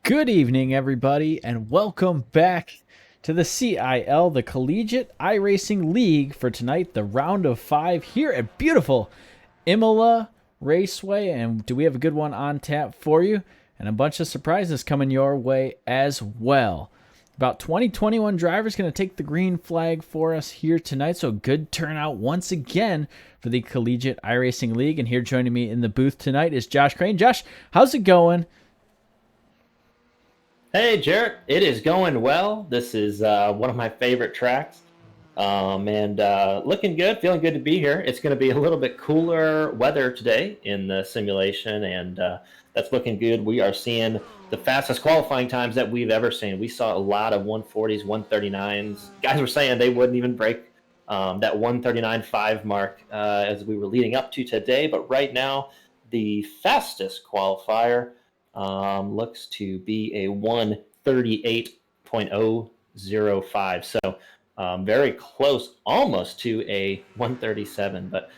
Good evening, everybody, and welcome back to the CIL, the Collegiate iRacing League, for tonight, the round of 5 here at beautiful Imola Raceway. And do we have a good one on tap for you? And a bunch of surprises coming your way as well. About 2021 drivers going to take the green flag for us here tonight, so good turnout once again for the Collegiate iRacing League. And here joining me in the booth tonight is Josh Crane. Josh, how's it going? Hey, Jarrett, it is going well. This is one of my favorite tracks. And looking good, feeling good to be here. It's going to be a little bit cooler weather today in the simulation, and that's looking good. We are seeing the fastest qualifying times that we've ever seen. We saw a lot of 140s, 139s. Guys were saying they wouldn't even break that 139.5 mark as we were leading up to today. But right now, the fastest qualifier looks to be a 138.005. So very close, almost to a 137, but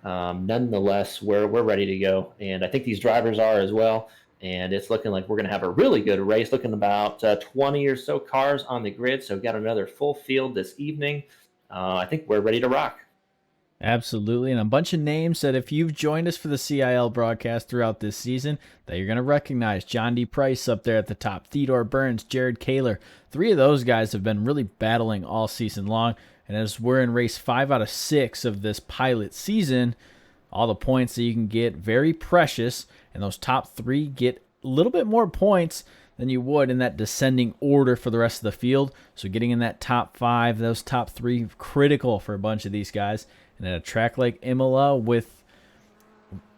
nonetheless, we're ready to go. And I think these drivers are as well. And it's looking like we're going to have a really good race, looking about 20 or so cars on the grid. So we've got another full field this evening. I think we're ready to rock. Absolutely, and a bunch of names that if you've joined us for the CIL broadcast throughout this season, that you're going to recognize. John D. Price up there at the top, Theodore Burns, Jared Kaler. 3 of those guys have been really battling all season long, and as we're in race 5 out of 6 of this pilot season, all the points that you can get, very precious, and those top 3 get a little bit more points than you would in that descending order for the rest of the field. So getting in that top 5, those top 3, critical for a bunch of these guys. And at a track like Imola with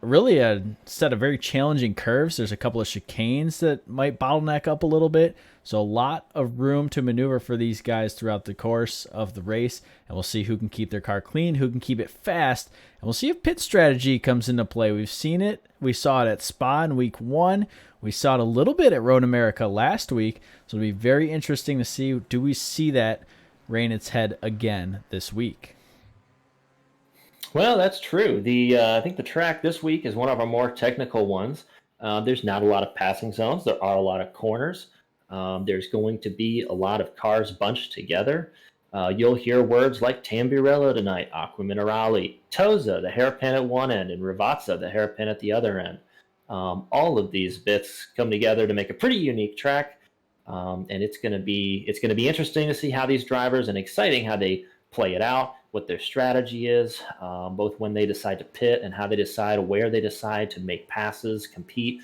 really a set of very challenging curves, there's a couple of chicanes that might bottleneck up a little bit. So a lot of room to maneuver for these guys throughout the course of the race. And we'll see who can keep their car clean, who can keep it fast. And we'll see if pit strategy comes into play. We've seen it. We saw it at Spa in week 1. We saw it a little bit at Road America last week. So it'll be very interesting to see, do we see that reign its head again this week? Well, that's true. I think the track this week is one of our more technical ones. There's not a lot of passing zones. There are a lot of corners. There's going to be a lot of cars bunched together. You'll hear words like Tamburello tonight, Aqua Minerale, Tosa, the hairpin at one end, and Ravazza, the hairpin at the other end. All of these bits come together to make a pretty unique track, and it's going to be interesting to see how these drivers, and exciting how they play it out, what their strategy is, both when they decide to pit and how they decide, where they decide to make passes, compete.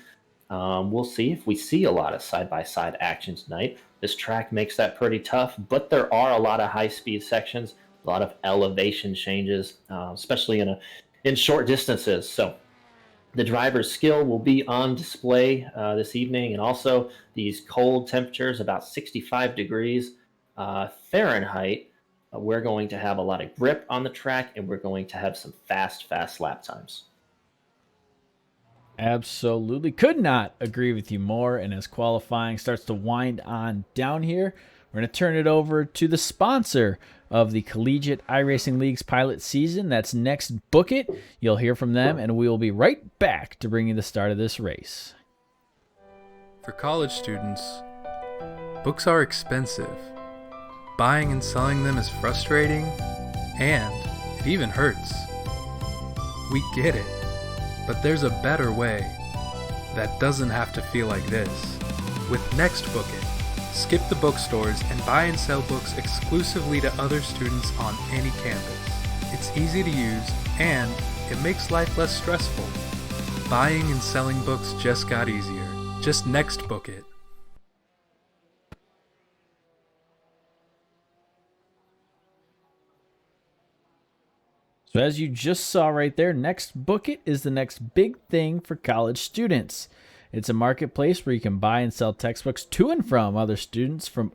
We'll see if we see a lot of side-by-side action tonight. This track makes that pretty tough, but there are a lot of high-speed sections, a lot of elevation changes, especially in short distances. So the driver's skill will be on display this evening, and also these cold temperatures, about 65 degrees Fahrenheit. We're going to have a lot of grip on the track, and we're going to have some fast lap times. Absolutely. Could not agree with you more. And as qualifying starts to wind on down here, we're going to turn it over to the sponsor of the Collegiate iRacing League's pilot season. That's NextBookIt. You'll hear from them, and we will be right back to bring you the start of this race. For college students, books are expensive. Buying and selling them is frustrating, and it even hurts. We get it, but there's a better way that doesn't have to feel like this. With NextBookIt, skip the bookstores and buy and sell books exclusively to other students on any campus. It's easy to use, and it makes life less stressful. Buying and selling books just got easier. Just NextBookIt. So as you just saw right there, NextBookIt is the next big thing for college students. It's a marketplace where you can buy and sell textbooks to and from other students from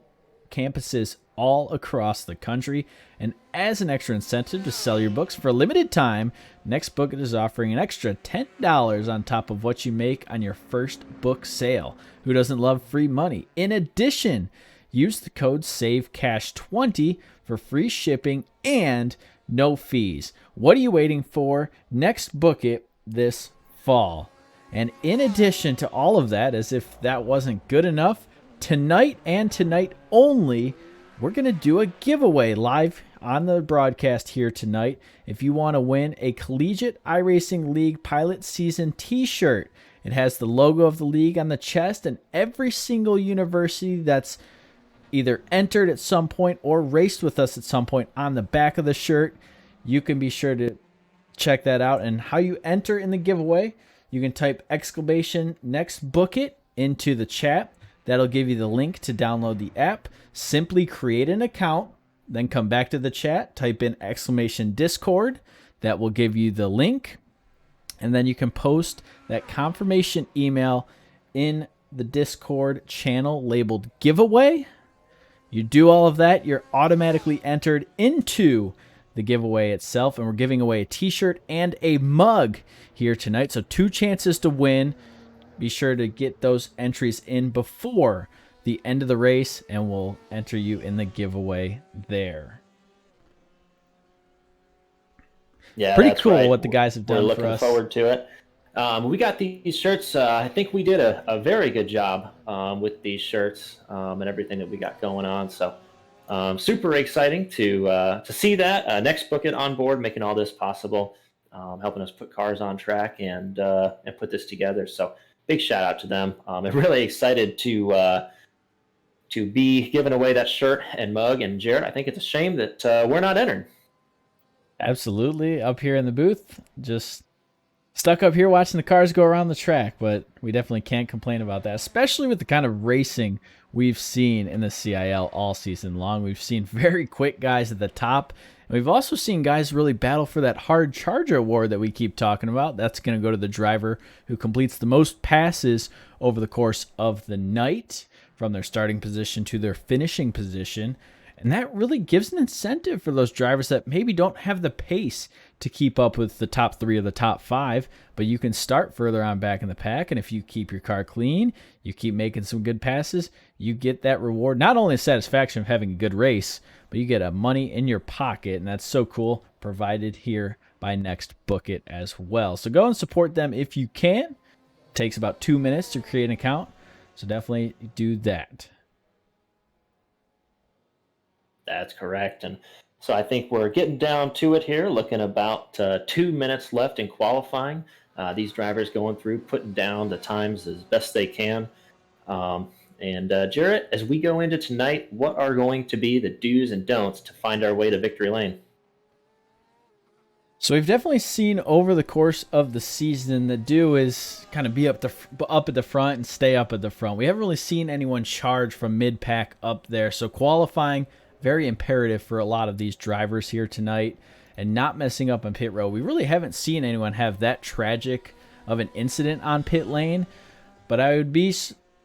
campuses all across the country. And as an extra incentive to sell your books for a limited time, NextBookIt is offering an extra $10 on top of what you make on your first book sale. Who doesn't love free money? In addition, use the code SAVECASH20 for free shipping and no fees. What are you waiting for? NextBookIt this fall. And in addition to all of that, as if that wasn't good enough, tonight and tonight only, we're going to do a giveaway live on the broadcast here tonight. If you want to win a Collegiate iRacing League Pilot Season t-shirt, it has the logo of the league on the chest, and every single university that's either entered at some point or raced with us at some point on the back of the shirt. You can be sure to check that out. And how you enter in the giveaway, you can type !NextBookIt into the chat. That'll give you the link to download the app. Simply create an account, then come back to the chat, type in !Discord. That will give you the link. And then you can post that confirmation email in the Discord channel labeled giveaway. You do all of that, you're automatically entered into the giveaway itself, and we're giving away a t-shirt and a mug here tonight. So 2 chances to win. Be sure to get those entries in before the end of the race, and we'll enter you in the giveaway there. Yeah, pretty that's cool right. What the guys have done We're for us. looking forward to it. We got these shirts. I think we did a very good job with these shirts and everything that we got going on. So super exciting to see that. NextBookIt on board, making all this possible, helping us put cars on track and put this together. So big shout out to them. I'm really excited to be giving away that shirt and mug. And Jared, I think it's a shame that we're not entered. Absolutely. Up here in the booth, just stuck up here watching the cars go around the track, but we definitely can't complain about that, especially with the kind of racing we've seen in the CIL all season long. We've seen very quick guys at the top, and we've also seen guys really battle for that hard charger award that we keep talking about. That's going to go to the driver who completes the most passes over the course of the night, from their starting position to their finishing position. And that really gives an incentive for those drivers that maybe don't have the pace to keep up with the top 3 or the top 5, but you can start further on back in the pack. And if you keep your car clean, you keep making some good passes, you get that reward, not only the satisfaction of having a good race, but you get a money in your pocket. And that's so cool, provided here by NextBookIt as well. So go and support them if you can. It takes about 2 minutes to create an account, so definitely do that. That's correct. And so I think we're getting down to it here, looking about 2 minutes left in qualifying. These drivers going through, putting down the times as best they can. And Jarrett, as we go into tonight, what are going to be the do's and don'ts to find our way to victory lane? So we've definitely seen over the course of the season, the do is kind of be up at the front and stay up at the front. We haven't really seen anyone charge from mid-pack up there. So qualifying, very imperative for a lot of these drivers here tonight, and not messing up on pit road. We really haven't seen anyone have that tragic of an incident on pit lane, but I would be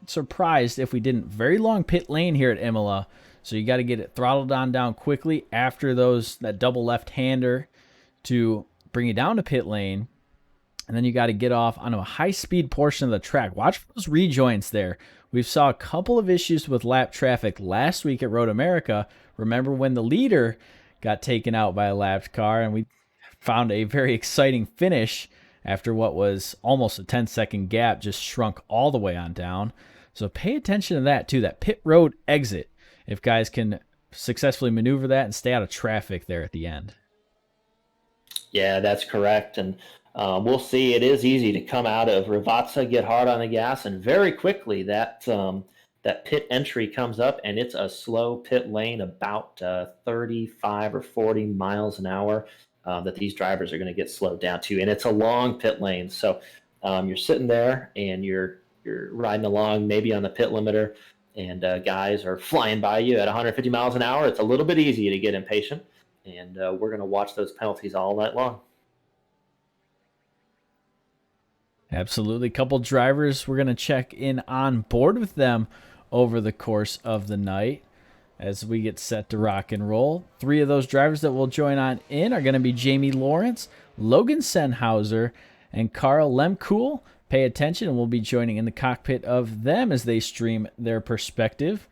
surprised if we didn't. Very long pit lane here at Imola, so you got to get it throttled on down quickly after that double left-hander to bring you down to pit lane, and then you got to get off onto a high-speed portion of the track. Watch for those rejoins there. We saw a couple of issues with lap traffic last week at Road America. Remember when the leader got taken out by a lapped car, and we found a very exciting finish after what was almost a 10-second gap just shrunk all the way on down. So pay attention to that too, that pit road exit, if guys can successfully maneuver that and stay out of traffic there at the end. Yeah, that's correct. And we'll see. It is easy to come out of Rivazza, get hard on the gas, and very quickly that pit entry comes up, and it's a slow pit lane, about 35 or 40 miles an hour, that these drivers are going to get slowed down to. And it's a long pit lane. So you're sitting there and you're riding along maybe on the pit limiter, and guys are flying by you at 150 miles an hour. It's a little bit easy to get impatient, and we're going to watch those penalties all night long. Absolutely. A couple drivers, we're going to check in on board with them over the course of the night as we get set to rock and roll. 3 of those drivers that will join on in are going to be Jamie Lawrence, Logan Sennhauser, and Carl Lemkuhl. Pay attention, and we'll be joining in the cockpit of them as they stream their perspective.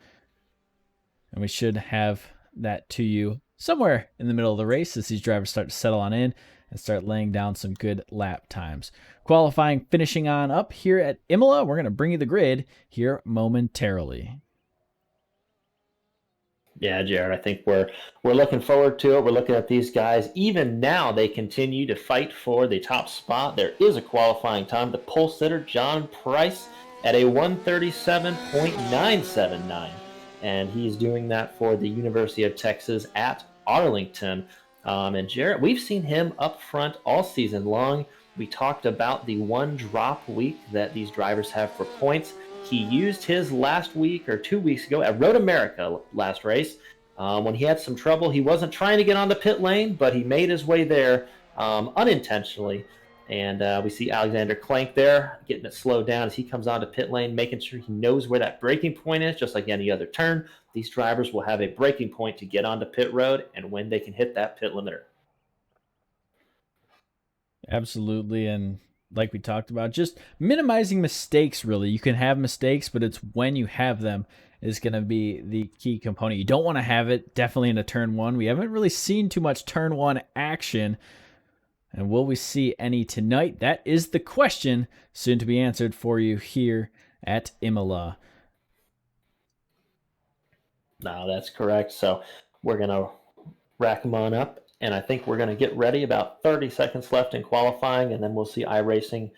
And we should have that to you somewhere in the middle of the race as these drivers start to settle on in. and start laying down some good lap times. Qualifying finishing on up here at Imola. We're going to bring you the grid here momentarily. Yeah, Jared, I think we're looking forward to it. We're looking at these guys. Even now, they continue to fight for the top spot. There is a qualifying time. The pole sitter, John Price, at a 137.979. And he's doing that for the University of Texas at Arlington. And Jared, we've seen him up front all season long. We talked about the one drop week that these drivers have for points. He used his last week or 2 weeks ago at Road America last race when he had some trouble. He wasn't trying to get on the pit lane, but he made his way there unintentionally. And we see Alexander Clank there getting it slowed down as he comes onto pit lane, making sure he knows where that braking point is, just like any other turn. These drivers will have a braking point to get onto pit road and when they can hit that pit limiter. Absolutely. And like we talked about, just minimizing mistakes, really. You can have mistakes, but it's when you have them is going to be the key component. You don't want to have it definitely in a turn one. We haven't really seen too much turn one action. And will we see any tonight? That is the question, soon to be answered for you here at Imola. No, that's correct. So we're going to rack them on up. And I think we're going to get ready. About 30 seconds left in qualifying, and then we'll see iRacing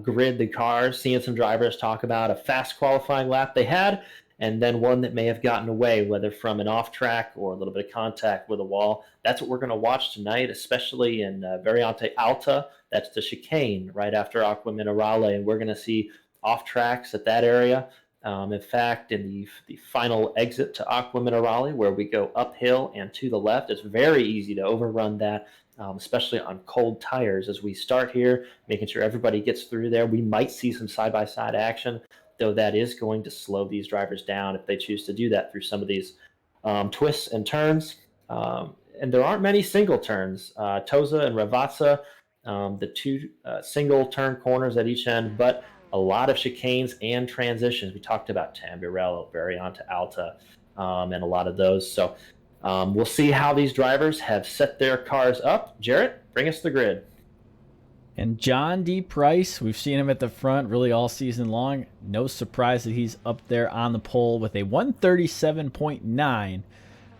grid the cars, seeing some drivers talk about a fast qualifying lap they had, and then one that may have gotten away, whether from an off track or a little bit of contact with a wall. That's what we're going to watch tonight, especially in Variante Alta. That's the chicane right after Aqua Minerale, and we're going to see off tracks at that area. In fact, in the final exit to Aqua Minerale, where we go uphill and to the left, it's very easy to overrun that, especially on cold tires. As we start here, making sure everybody gets through there, we might see some side-by-side action, though that is going to slow these drivers down if they choose to do that through some of these twists and turns. And there aren't many single turns. Toza and Ravazza, the two single turn corners at each end, but a lot of chicanes and transitions. We talked about Tamburello, Variante Alta, and a lot of those. So we'll see how these drivers have set their cars up. Jarrett, bring us the grid. And John D. Price, we've seen him at the front really all season long. No surprise that he's up there on the pole with a 137.9.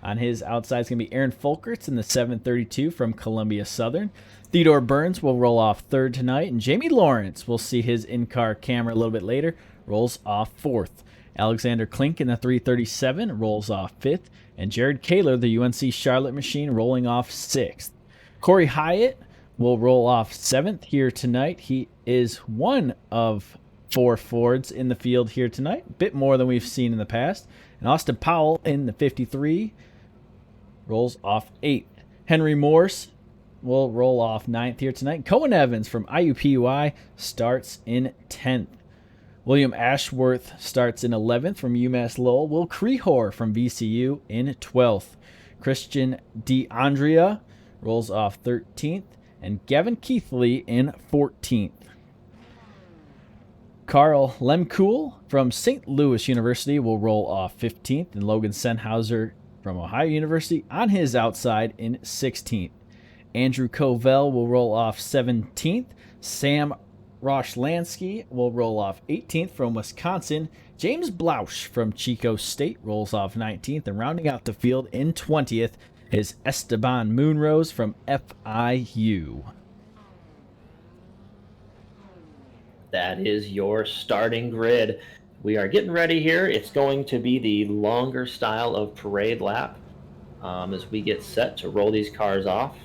On his outside is going to be Aaron Folkerts in the 732 from Columbia Southern. Theodore Burns will roll off third tonight, and Jamie Lawrence, we'll see his in-car camera a little bit later, rolls off fourth. Alexander Klink in the 337 rolls off fifth, and Jared Kaler, the UNC Charlotte machine, rolling off sixth. Corey Hyatt will roll off seventh here tonight. He is one of four Fords in the field here tonight, a bit more than we've seen in the past. And Austin Powell in the 53 rolls off eighth. Henry Morse will roll off ninth here tonight. Cohen Evans from IUPUI starts in 10th. William Ashworth starts in 11th from UMass Lowell. Will Krehor from VCU in 12th. Christian DeAndrea rolls off 13th. And Gavin Keithley in 14th. Carl Lemkuhl from St. Louis University will roll off 15th. And Logan Senhauser from Ohio University on his outside in 16th. Andrew Covell will roll off 17th. Sam Roshlansky will roll off 18th from Wisconsin. James Blausch from Chico State rolls off 19th. And rounding out the field in 20th is Esteban Moonrose from FIU. That is your starting grid. We are getting ready here. It's going to be the longer style of parade lap as we get set to roll these cars off.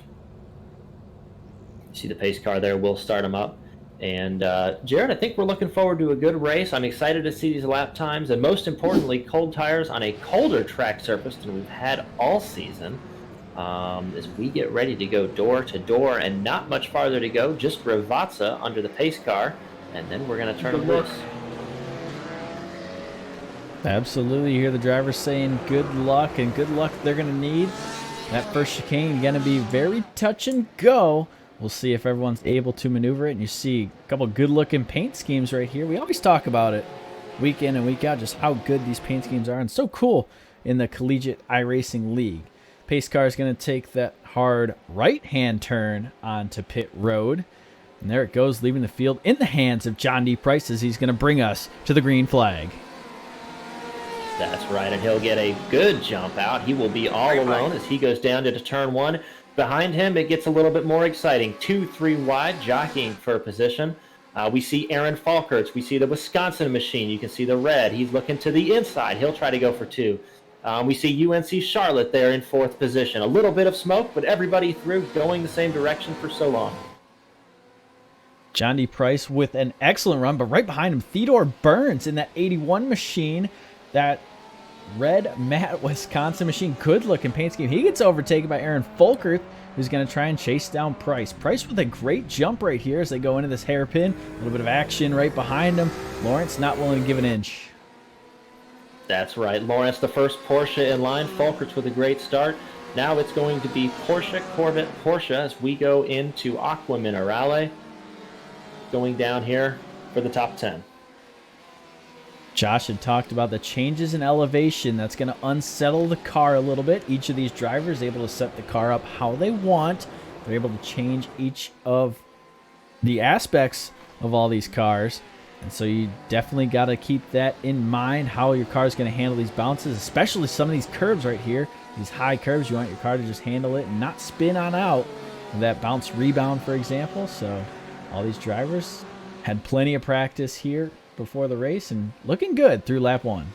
See the pace car there. We'll start them up. And Jared, I think we're looking forward to a good race. I'm excited to see these lap times, and most importantly, cold tires on a colder track surface than we've had all season. As we get ready to go door to door, and not much farther to go, just Ravazza under the pace car, and then we're going to turn them loose. Absolutely. You hear the drivers saying good luck, and good luck they're going to need. That first chicane going to be very touch and go. We'll see if everyone's able to maneuver it. And you see a couple good-looking paint schemes right here. We always talk about it week in and week out, just how good these paint schemes are. And so cool in the Collegiate iRacing League. Pace car is going to take that hard right-hand turn onto pit road. And there it goes, leaving the field in the hands of John D. Price as he's going to bring us to the green flag. That's right, and he'll get a good jump out. He will be all alone as he goes down to turn 1. Behind him, it gets a little bit more exciting. 2-3 wide, jockeying for position. We see Aaron Falkerts. We see the Wisconsin machine. You can see the red. He's looking to the inside. He'll try to go for 2. We see UNC Charlotte there in 4th position. A little bit of smoke, but everybody through going the same direction for so long. John D. Price with an excellent run, but right behind him, Theodore Burns in that 81 machine. That red matte Wisconsin machine, good looking paint scheme. He gets overtaken by Aaron Folkert, who's going to try and chase down Price. Price with a great jump right here as they go into this hairpin. A little bit of action right behind him. Lawrence not willing to give an inch. That's right. Lawrence, the first Porsche in line. Folkerts with a great start. Now it's going to be Porsche, Corvette, Porsche as we go into Aqua Minerale. Going down here for the top 10. Josh had talked about the changes in elevation. That's going to unsettle the car a little bit. Each of these drivers able to set the car up how they want. They're able to change each of the aspects of all these cars. And so you definitely got to keep that in mind, how your car is going to handle these bounces, especially some of these curves right here. These high curves, you want your car to just handle it and not spin on out. That bounce rebound, for example. So all these drivers had plenty of practice here before the race and looking good through lap 1.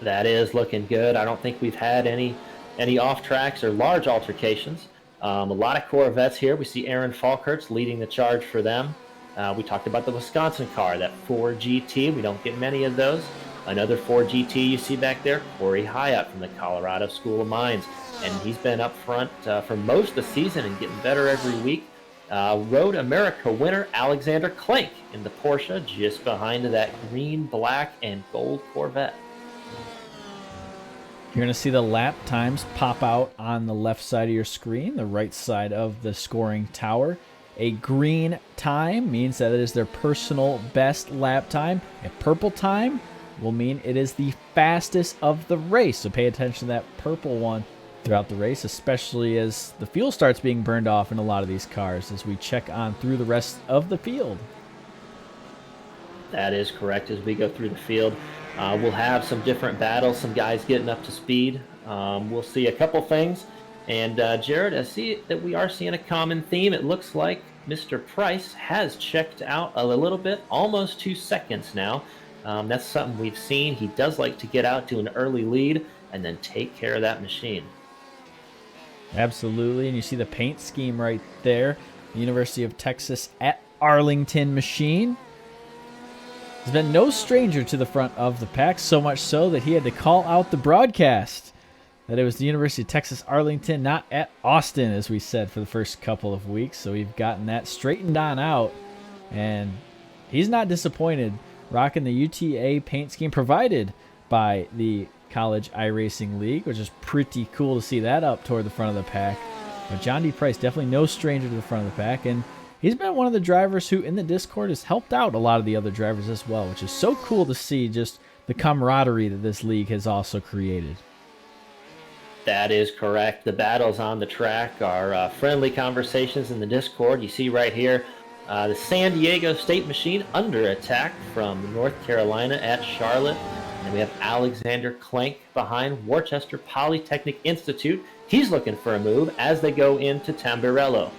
That is looking good. I don't think we've had any off tracks or large altercations. A lot of Corvettes here. We see Aaron Falkerts leading the charge for them. We talked about the Wisconsin car, that 4GT. We don't get many of those. Another 4GT you see back there, Corey Hyatt from the Colorado School of Mines. And he's been up front for most of the season and getting better every week. Road America winner Alexander Klenk in the Porsche, just behind that green, black, and gold Corvette. You're going to see the lap times pop out on the left side of your screen, the right side of the scoring tower. A green time means that it is their personal best lap time. A purple time will mean it is the fastest of the race. So pay attention to that purple one throughout the race, especially as the fuel starts being burned off in a lot of these cars as we check on through the rest of the field. That is correct. As we go through the field, we'll have some different battles, some guys getting up to speed. We'll see a couple things. And Jared, I see that we are seeing a common theme. It looks like Mr. Price has checked out a little bit, almost 2 seconds now. That's something we've seen. He does like to get out to an early lead and then take care of that machine. Absolutely, and you see the paint scheme right there. The University of Texas at Arlington machine has been no stranger to the front of the pack, so much so that he had to call out the broadcast that it was the University of Texas Arlington, not at Austin, as we said for the first couple of weeks. So we've gotten that straightened on out, and he's not disappointed, rocking the UTA paint scheme provided by the College iRacing League, which is pretty cool to see that up toward the front of the pack. But John D. Price, definitely no stranger to the front of the pack, and he's been one of the drivers who in the Discord has helped out a lot of the other drivers as well, which is so cool to see, just the camaraderie that this league has also created. That is correct. The battles on the track are friendly conversations in the Discord. You see right here, the San Diego State machine under attack from North Carolina at Charlotte. And we have Alexander Klenk behind Worcester Polytechnic Institute. He's looking for a move as they go into Tamburello.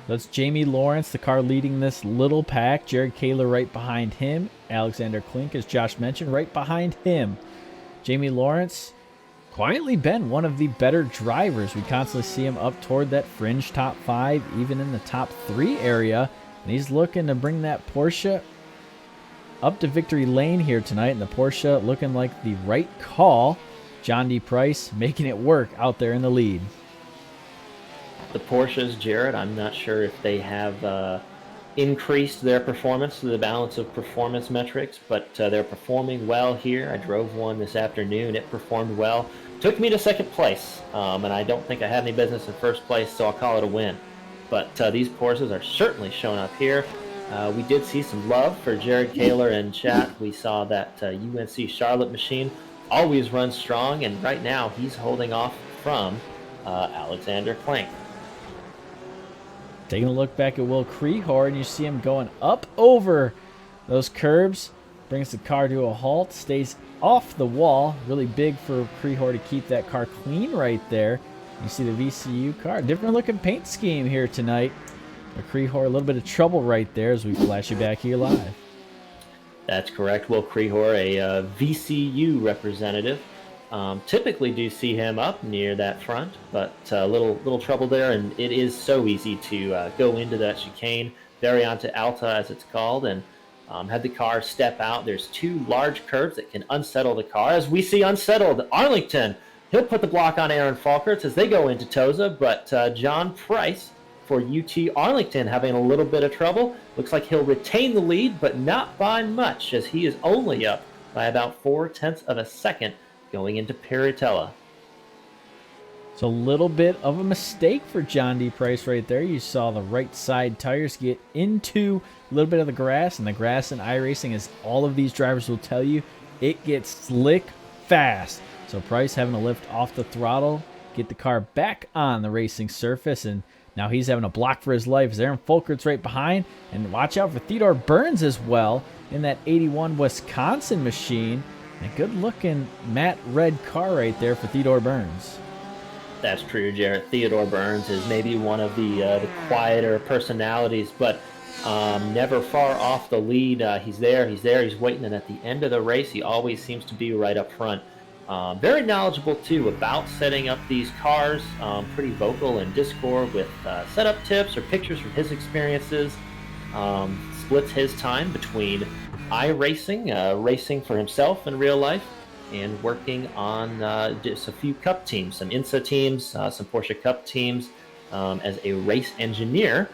That's Jamie Lawrence, the car leading this little pack. Jared Kaler right behind him. Alexander Klenk, as Josh mentioned, right behind him. Jamie Lawrence, quietly been one of the better drivers. We constantly see him up toward that fringe top 5, even in the top 3 area. And he's looking to bring that Porsche up to victory lane here tonight, and the Porsche looking like the right call. John D. Price making it work out there in the lead. The Porsches, Jared, I'm not sure if they have increased their performance to the balance of performance metrics, but they're performing well here. I drove one this afternoon. It performed well. Took me to second place, and I don't think I had any business in first place, so I'll call it a win. But these Porsches are certainly showing up here. We did see some love for Jared Kaler in chat. We saw that UNC Charlotte machine always runs strong, and right now he's holding off from Alexander Klenk. Taking a look back at Will Krehor, and you see him going up over those curbs, brings the car to a halt, stays off the wall. Really big for Krehor to keep that car clean right there. You see the VCU car. Different looking paint scheme here tonight. But Krehor, a little bit of trouble right there as we flash you back here live. That's correct. Will Krehor, a VCU representative. Typically do see him up near that front, but a little trouble there, and it is so easy to go into that chicane, Variante Alta as it's called, and had the car step out. There's two large curves that can unsettle the car. As we see unsettled, Arlington, he'll put the block on Aaron Falkerts as they go into Toza, but John Price for UT Arlington having a little bit of trouble. Looks like he'll retain the lead, but not by much, as he is only up by about 0.4 of a second going into Paratella. It's a little bit of a mistake for John D. Price right there. You saw the right side tires get into a little bit of the grass, and the grass in iRacing, as all of these drivers will tell you, it gets slick fast. So Price having to lift off the throttle, get the car back on the racing surface, and now he's having a block for his life as Aaron Folkert's right behind. And watch out for Theodore Burns as well in that 81 Wisconsin machine. And a good-looking matte red car right there for Theodore Burns. That's true, Jarrett. Theodore Burns is maybe one of the quieter personalities, but never far off the lead. He's there, he's waiting, and at the end of the race, he always seems to be right up front. Very knowledgeable, too, about setting up these cars. Pretty vocal in Discord with setup tips or pictures from his experiences. Splits his time between iRacing, racing for himself in real life, and working on just a few Cup teams, some INSA teams, some Porsche Cup teams, as a race engineer,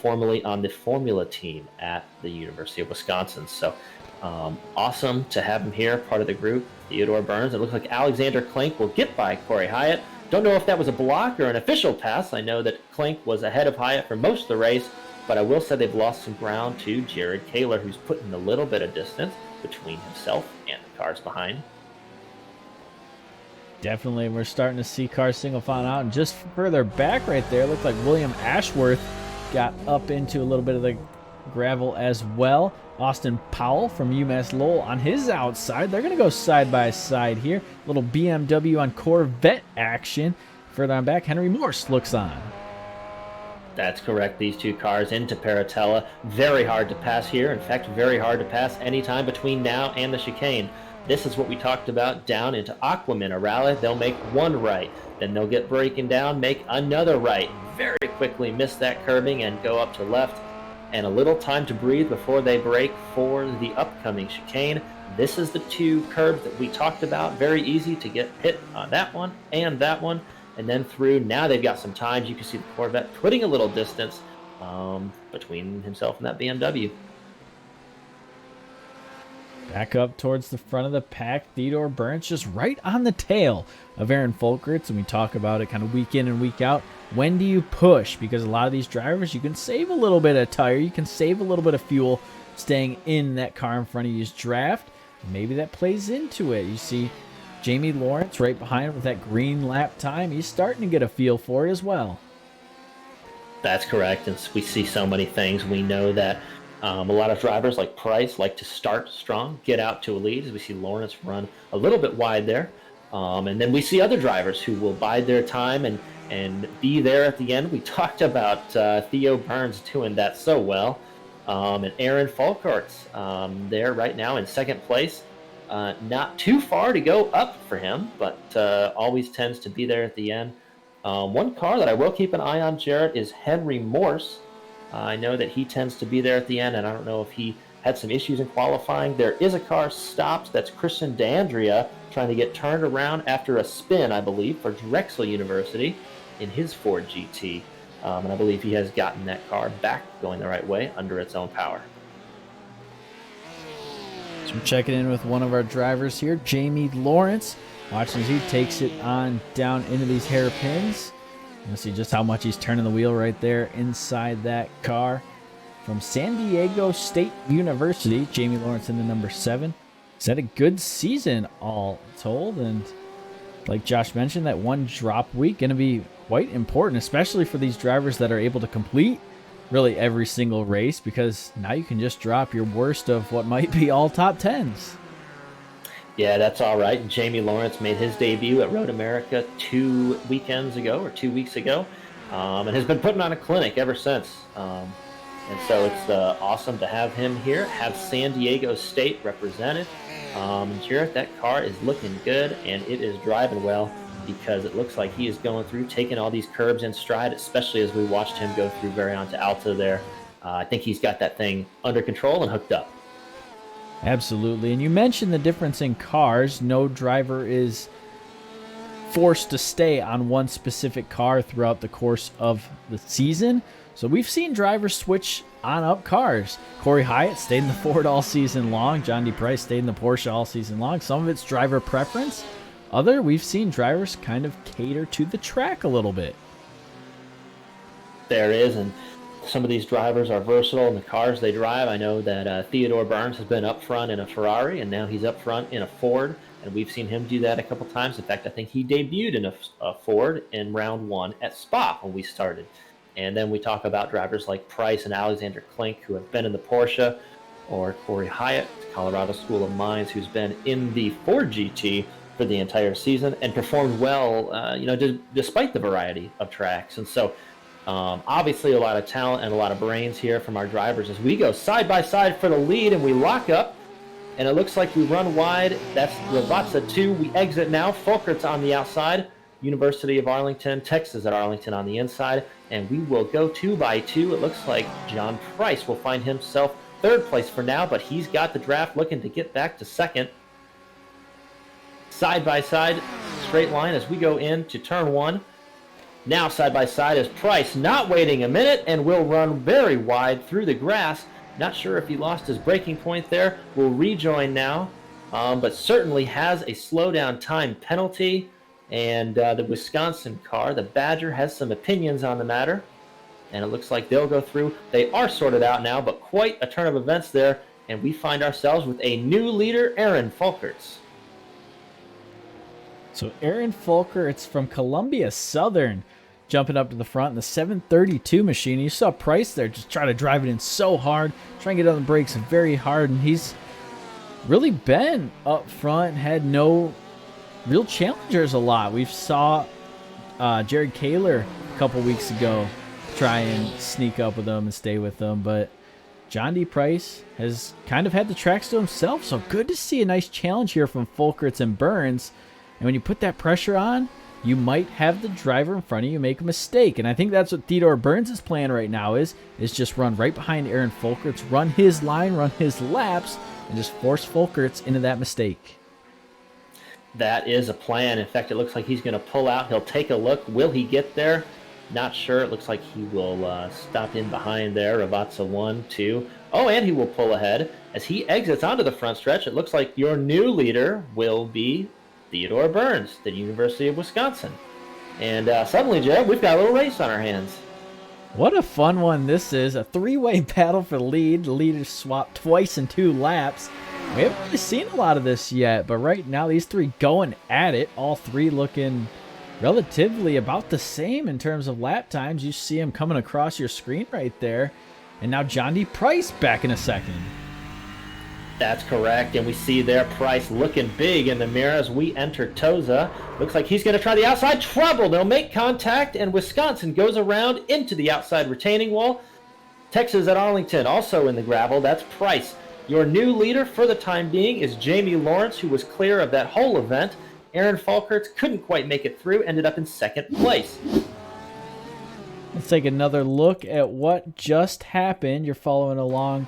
formerly on the Formula team at the University of Wisconsin. So awesome to have him here, part of the group. Theodore Burns. It looks like Alexander Klenk will get by Corey Hyatt. Don't know if that was a block or an official pass. I know that Klenk was ahead of Hyatt for most of the race, but I will say they've lost some ground to Jared Kaler, who's putting a little bit of distance between himself and the cars behind. Definitely, we're starting to see cars single file out. And just further back right there, looks like William Ashworth got up into a little bit of the gravel as well. Austin Powell from UMass Lowell on his outside. They're going to go side by side here. Little BMW on Corvette action. Further on back, Henry Morse looks on. That's correct. These two cars into Paratella. Very hard to pass here. In fact, very hard to pass anytime between now and the chicane. This is what we talked about down into Aquamina Rally. They'll make one right. Then they'll get breaking down, make another right. Very quickly miss that curbing and go up to left. And a little time to breathe before they break for the upcoming chicane. This is the two curbs that we talked about. Very easy to get hit on that one and that one. And then through, now they've got some time. You can see the Corvette putting a little distance between himself and that BMW. Back up towards the front of the pack, Theodore Burns just right on the tail of Aaron Folkerts, and we talk about it kind of week in and week out. When do you push? Because a lot of these drivers, you can save a little bit of tire, you can save a little bit of fuel staying in that car in front of you's draft. Maybe that plays into it. You see Jamie Lawrence right behind him with that green lap time. He's starting to get a feel for it as well. That's correct, and we see so many things. We know that a lot of drivers like Price like to start strong, get out to a lead, as we see Lawrence run a little bit wide there. And then we see other drivers who will bide their time and be there at the end. We talked about Theo Burns doing that so well. And Aaron Folkerts there right now in second place. Not too far to go up for him, but always tends to be there at the end. One car that I will keep an eye on, Jarrett, is Henry Morse. I know that he tends to be there at the end, and I don't know if he had some issues in qualifying. There is a car stopped. That's Christian D'Andrea trying to get turned around after a spin, I believe, for Drexel University in his Ford GT. And I believe he has gotten that car back going the right way under its own power. So we're checking in with one of our drivers here, Jamie Lawrence. Watching as he takes it on down into these hairpins. You'll see just how much he's turning the wheel right there inside that car. From San Diego State University, Jamie Lawrence in the number 7. He's had a good season all told, and like Josh mentioned, that one drop week going to be quite important, especially for these drivers that are able to complete really every single race, because now you can just drop your worst of what might be all top 10s. Yeah, that's all right. Jamie Lawrence made his debut at Road America 2 weekends ago or 2 weeks ago, and has been putting on a clinic ever since. And so it's awesome to have him here, have San Diego State represented. Jarrett, that car is looking good, and it is driving well, because it looks like he is going through, taking all these curbs in stride, especially as we watched him go through Variant to Alta there. I think he's got that thing under control and hooked up. Absolutely. And you mentioned the difference in cars. No driver is forced to stay on one specific car throughout the course of the season. So we've seen drivers switch on up cars. Corey Hyatt stayed in the Ford all season long. John D. Price stayed in the Porsche all season long. Some of it's driver preference. We've seen drivers kind of cater to the track a little bit. There is, and some of these drivers are versatile in the cars they drive. I know that Theodore Burns has been up front in a Ferrari, and now he's up front in a Ford, and we've seen him do that a couple times. In fact, I think he debuted in a Ford in round 1 at Spa when we started. And then we talk about drivers like Price and Alexander Klink, who have been in the Porsche, or Corey Hyatt, Colorado School of Mines, who's been in the Ford GT for the entire season and performed well, despite the variety of tracks. And so obviously a lot of talent and a lot of brains here from our drivers as we go side by side for the lead, and we lock up, and it looks like we run wide. That's Ravazza 2. We exit now. Folkert's on the outside. University of Arlington, Texas at Arlington on the inside, and we will go 2 by 2. It looks like John Price will find himself 3rd place for now, but he's got the draft looking to get back to 2nd. Side by side, straight line as we go into turn 1. Now side by side is Price, not waiting a minute, and will run very wide through the grass. Not sure if he lost his braking point there. Will rejoin now, but certainly has a slowdown time penalty. And the Wisconsin car, the Badger, has some opinions on the matter, and it looks like they'll go through. They are sorted out now, but quite a turn of events there, and we find ourselves with a new leader, Aaron Folkerts. So Aaron Folkerts from Columbia Southern jumping up to the front in the 732 machine. You saw Price there just try to drive it in so hard, trying to get on the brakes very hard, and he's really been up front, had no real challengers a lot. We saw Jared Kaler a couple weeks ago try and sneak up with them and stay with them, but John D. Price has kind of had the tracks to himself, so good to see a nice challenge here from Folkerts and Burns. And when you put that pressure on, you might have the driver in front of you make a mistake, and I think that's what Theodore Burns' plan right now is just run right behind Aaron Folkerts, run his line, run his laps, and just force Folkerts into that mistake. That is a plan. In fact, it looks like he's going to pull out. He'll take a look. Will he get there? Not sure. It looks like he will stop in behind there. Ravazza 1, 2. Oh, and he will pull ahead. As he exits onto the front stretch, it looks like your new leader will be Theodore Burns, the University of Wisconsin. And suddenly, Jared, we've got a little race on our hands. What a fun one this is. A 3-way battle for the lead. The leaders swapped twice in 2 laps. We haven't really seen a lot of this yet, but right now these 3 going at it. All 3 looking relatively about the same in terms of lap times. You see them coming across your screen right there. And now John D. Price back in a second. That's correct, and we see there Price looking big in the mirror as we enter Toza. Looks like he's going to try the outside. Trouble. They'll make contact, and Wisconsin goes around into the outside retaining wall. Texas at Arlington also in the gravel. That's Price. Your new leader for the time being is Jamie Lawrence, who was clear of that whole event. Aaron Folkerts couldn't quite make it through, ended up in 2nd place. Let's take another look at what just happened. You're following along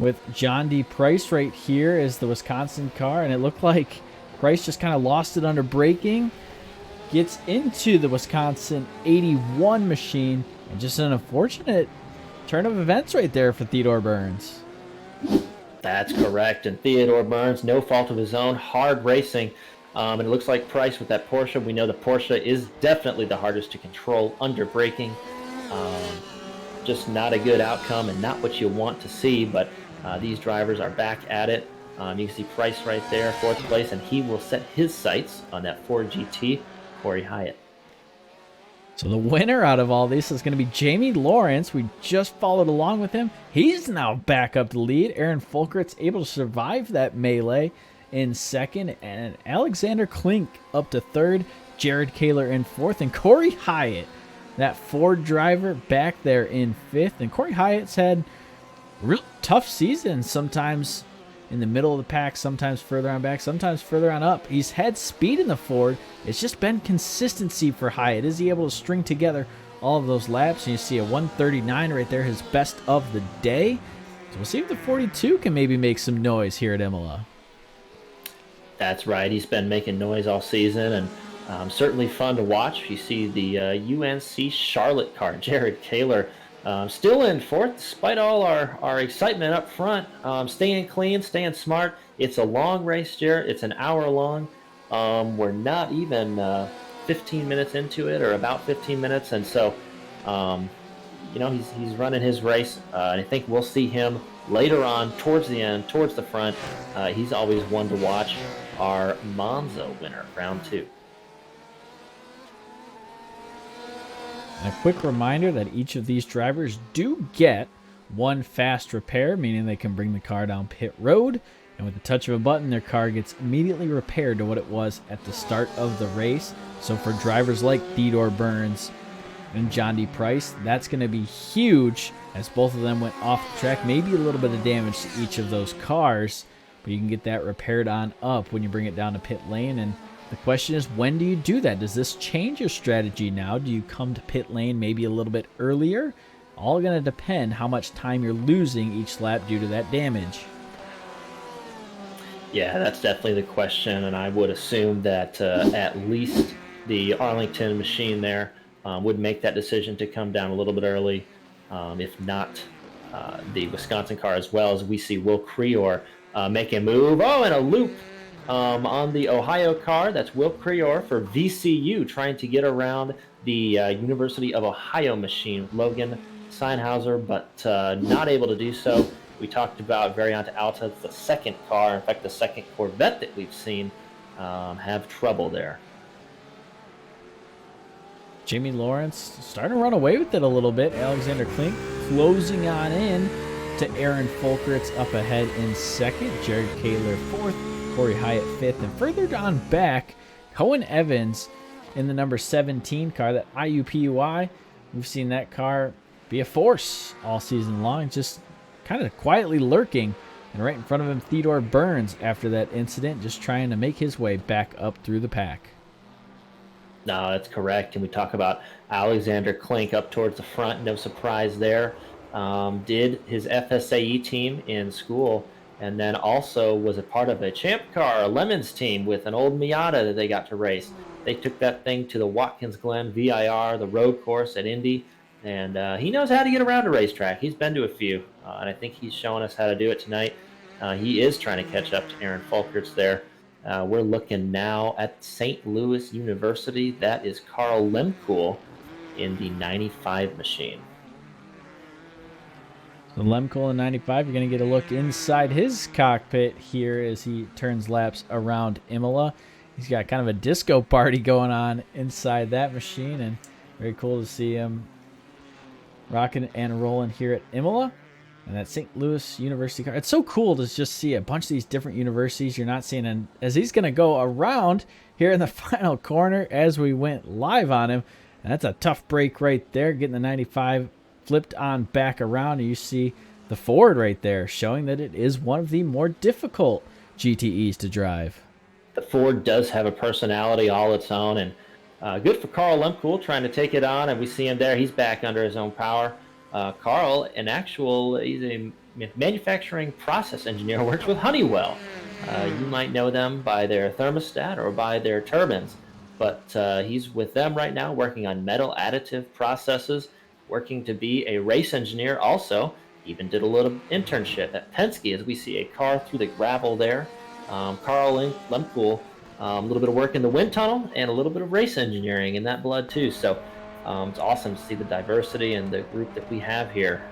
with John D. Price right here is the Wisconsin car, and it looked like Price just kind of lost it under braking, gets into the Wisconsin 81 machine, and just an unfortunate turn of events right there for Theodore Burns. That's correct, and Theodore Burns, no fault of his own, hard racing. And it looks like Price with that Porsche. We know the Porsche is definitely the hardest to control under braking. Just not a good outcome and not what you want to see, but these drivers are back at it. You can see Price right there, 4th place, and he will set his sights on that Ford GT, Corey Hyatt. So the winner out of all this is going to be Jamie Lawrence. We just followed along with him. He's now back up to lead. Aaron Folkert's able to survive that melee in 2nd, and Alexander Klink up to 3rd. Jared Kaler in 4th, and Corey Hyatt, that Ford driver, back there in 5th. And Corey Hyatt's had a real tough season, sometimes in the middle of the pack, sometimes further on back, sometimes further on up. He's had speed in the Ford. It's just been consistency for Hyatt. Is he able to string together all of those laps? And you see a 139 right there, his best of the day. So we'll see if the 42 can maybe make some noise here at Imola. That's right. He's been making noise all season, and certainly fun to watch. You see the UNC Charlotte car, Jared Kaler, still in 4th despite all our excitement up front. Staying clean, staying smart. It's a long race, Jared. It's an hour long. We're not even 15 minutes into it, or about 15 minutes, and so he's running his race. And I think we'll see him later on, towards the end, towards the front. He's always one to watch. Our Monza winner, round 2. And a quick reminder that each of these drivers do get one fast repair, meaning they can bring the car down pit road, and with the touch of a button, their car gets immediately repaired to what it was at the start of the race. So for drivers like Theodore Burns and John D. Price, that's going to be huge, as both of them went off the track. Maybe a little bit of damage to each of those cars, but you can get that repaired on up when you bring it down to pit lane. And the question is, when do you do that? Does this change your strategy now? Do you come to pit lane maybe a little bit earlier? All going to depend how much time you're losing each lap due to that damage. Yeah, that's definitely the question, and I would assume that at least the Arlington machine there would make that decision to come down a little bit early. If not, the Wisconsin car, as well, as we see Will Creor make a move. Oh, and a loop on the Ohio car. That's Will Creor for VCU, trying to get around the University of Ohio machine with Logan Seinhauser, but not able to do so. We talked about Variante Alta. It's the 2nd car, in fact, the 2nd Corvette that we've seen have trouble there. Jamie Lawrence starting to run away with it a little bit. Alexander Klink closing on in to Aaron Folkert's up ahead in 2nd. Jared Kaler 4th. Corey Hyatt 5th. And further on back, Cohen Evans in the number 17 car, that IUPUI. We've seen that car be a force all season long, just kind of quietly lurking. And right in front of him, Theodore Burns, after that incident, just trying to make his way back up through the pack. No, that's correct. And we talk about Alexander Klink up towards the front. No surprise there. Did his FSAE team in school, and then also was a part of a Champ Car, a Lemons team, with an old Miata that they got to race. They took that thing to the Watkins Glen VIR, the road course at Indy, and he knows how to get around a racetrack. He's been to a few, and I think he's showing us how to do it tonight. He is trying to catch up to Aaron Folkerts there. We're looking now at St. Louis University. That is Carl Lemkool in the 95 machine. So Lemkool in 95, you're going to get a look inside his cockpit here as he turns laps around Imola. He's got kind of a disco party going on inside that machine, and very cool to see him rocking and rolling here at Imola. And that St. Louis University car. It's so cool to just see a bunch of these different universities you're not seeing. And as he's going to go around here in the final corner as we went live on him. And that's a tough break right there, getting the 95 flipped on back around. And you see the Ford right there, showing that it is one of the more difficult GTEs to drive. The Ford does have a personality all its own. And good for Carl Lemkool trying to take it on. And we see him there. He's back under his own power. Carl, he's a manufacturing process engineer, works with Honeywell. You might know them by their thermostat or by their turbines, but he's with them right now working on metal additive processes, working to be a race engineer also. Even did a little internship at Penske as we see a car through the gravel there. Carl Lemkool, a little bit of work in the wind tunnel and a little bit of race engineering in that blood too. So it's awesome to see the diversity and the group that we have here.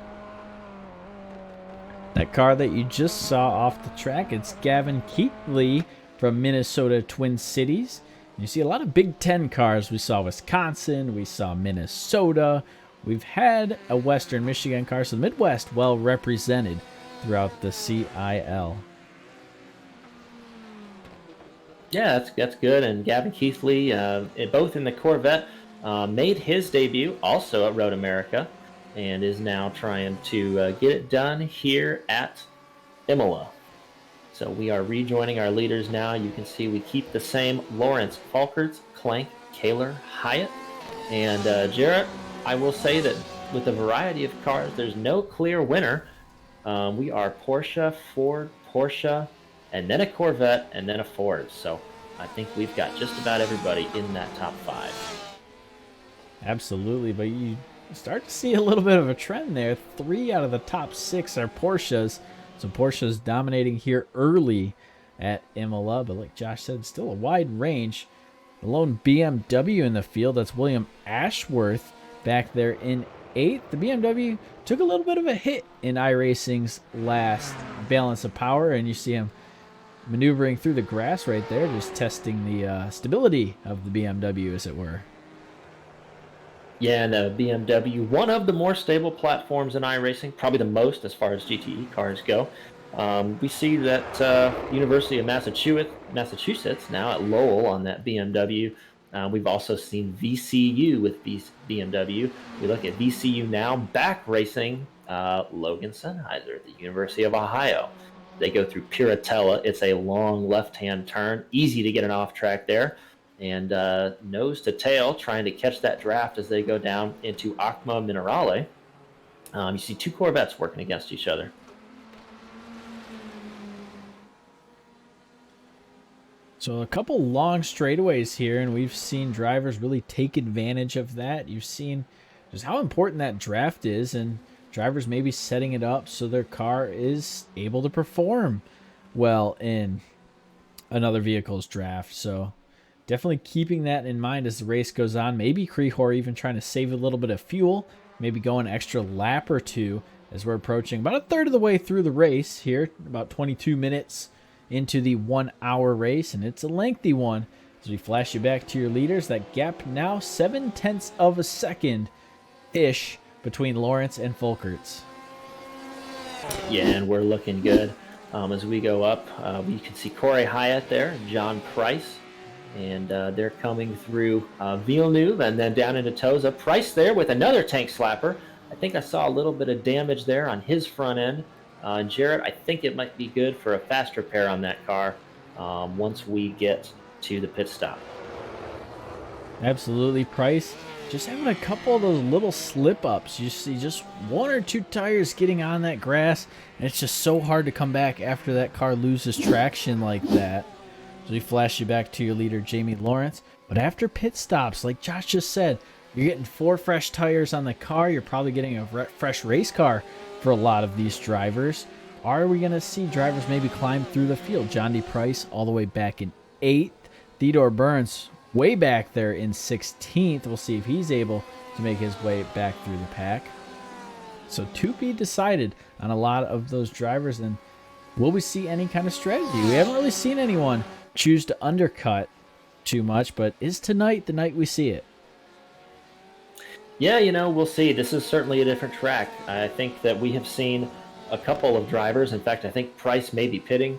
That car that you just saw off the track, it's Gavin Keatley from Minnesota Twin Cities. You see a lot of Big Ten cars. We saw Wisconsin, we saw Minnesota. We've had a Western Michigan car, so the Midwest well represented throughout the CIL. Yeah, that's good. And Gavin Keithley, both in the Corvette, made his debut also at Road America, and is now trying to get it done here at Imola. So we are rejoining our leaders now. You can see we keep the same Lawrence, Falkerts, Clank, Kaler, Hyatt, and Jarrett. I will say that with a variety of cars, there's no clear winner. We are Porsche, Ford, Porsche, and then a Corvette, and then a Ford. So I think we've got just about everybody in that top 5. Absolutely, but you start to see a little bit of a trend there. 3 out of the top 6 are Porsches. So Porsche's dominating here early at Imola, but like Josh said, still a wide range. The lone BMW in the field, that's William Ashworth back there in 8th. The BMW took a little bit of a hit in iRacing's last balance of power, and you see him maneuvering through the grass right there, just testing the stability of the BMW, as it were. Yeah, and the BMW, one of the more stable platforms in iRacing, probably the most as far as GTE cars go. We see that University of Massachusetts now at Lowell on that BMW. We've also seen VCU with BMW. We look at VCU now back racing Logan Sennheiser at the University of Ohio. They go through Piratella. It's a long left-hand turn, easy to get an off track there. And nose to tail, trying to catch that draft as they go down into Acma Minerale. You see 2 Corvettes working against each other. So a couple long straightaways here, and we've seen drivers really take advantage of that. You've seen just how important that draft is, and drivers maybe setting it up so their car is able to perform well in another vehicle's draft. So definitely keeping that in mind as the race goes on. Maybe Krihor even trying to save a little bit of fuel, maybe go an extra lap or two as we're approaching about a third of the way through the race here, about 22 minutes into the 1 hour race, and it's a lengthy one. As we flash you back to your leaders, that gap now 0.7 of a second ish between Lawrence and Folkerts. Yeah, and we're looking good as we go up. You can see Corey Hyatt there, John Price, and they're coming through Villeneuve and then down into Toza. Price there with another tank slapper. I think I saw a little bit of damage there on his front end. Jarrett, I think it might be good for a fast repair on that car once we get to the pit stop. Absolutely. Price just having a couple of those little slip-ups. You see just 1 or 2 tires getting on that grass, and it's just so hard to come back after that car loses traction like that. So we flash you back to your leader, Jamie Lawrence. But after pit stops, like Josh just said, you're getting 4 fresh tires on the car. You're probably getting a fresh race car for a lot of these drivers. Are we going to see drivers maybe climb through the field? John D. Price all the way back in 8th. Theodore Burns way back there in 16th. We'll see if he's able to make his way back through the pack. So to be decided on a lot of those drivers. And will we see any kind of strategy? We haven't really seen anyone choose to undercut too much, but is tonight the night we see it? Yeah, we'll see. This is certainly a different track. I think that we have seen a couple of drivers. In fact, I think Price may be pitting.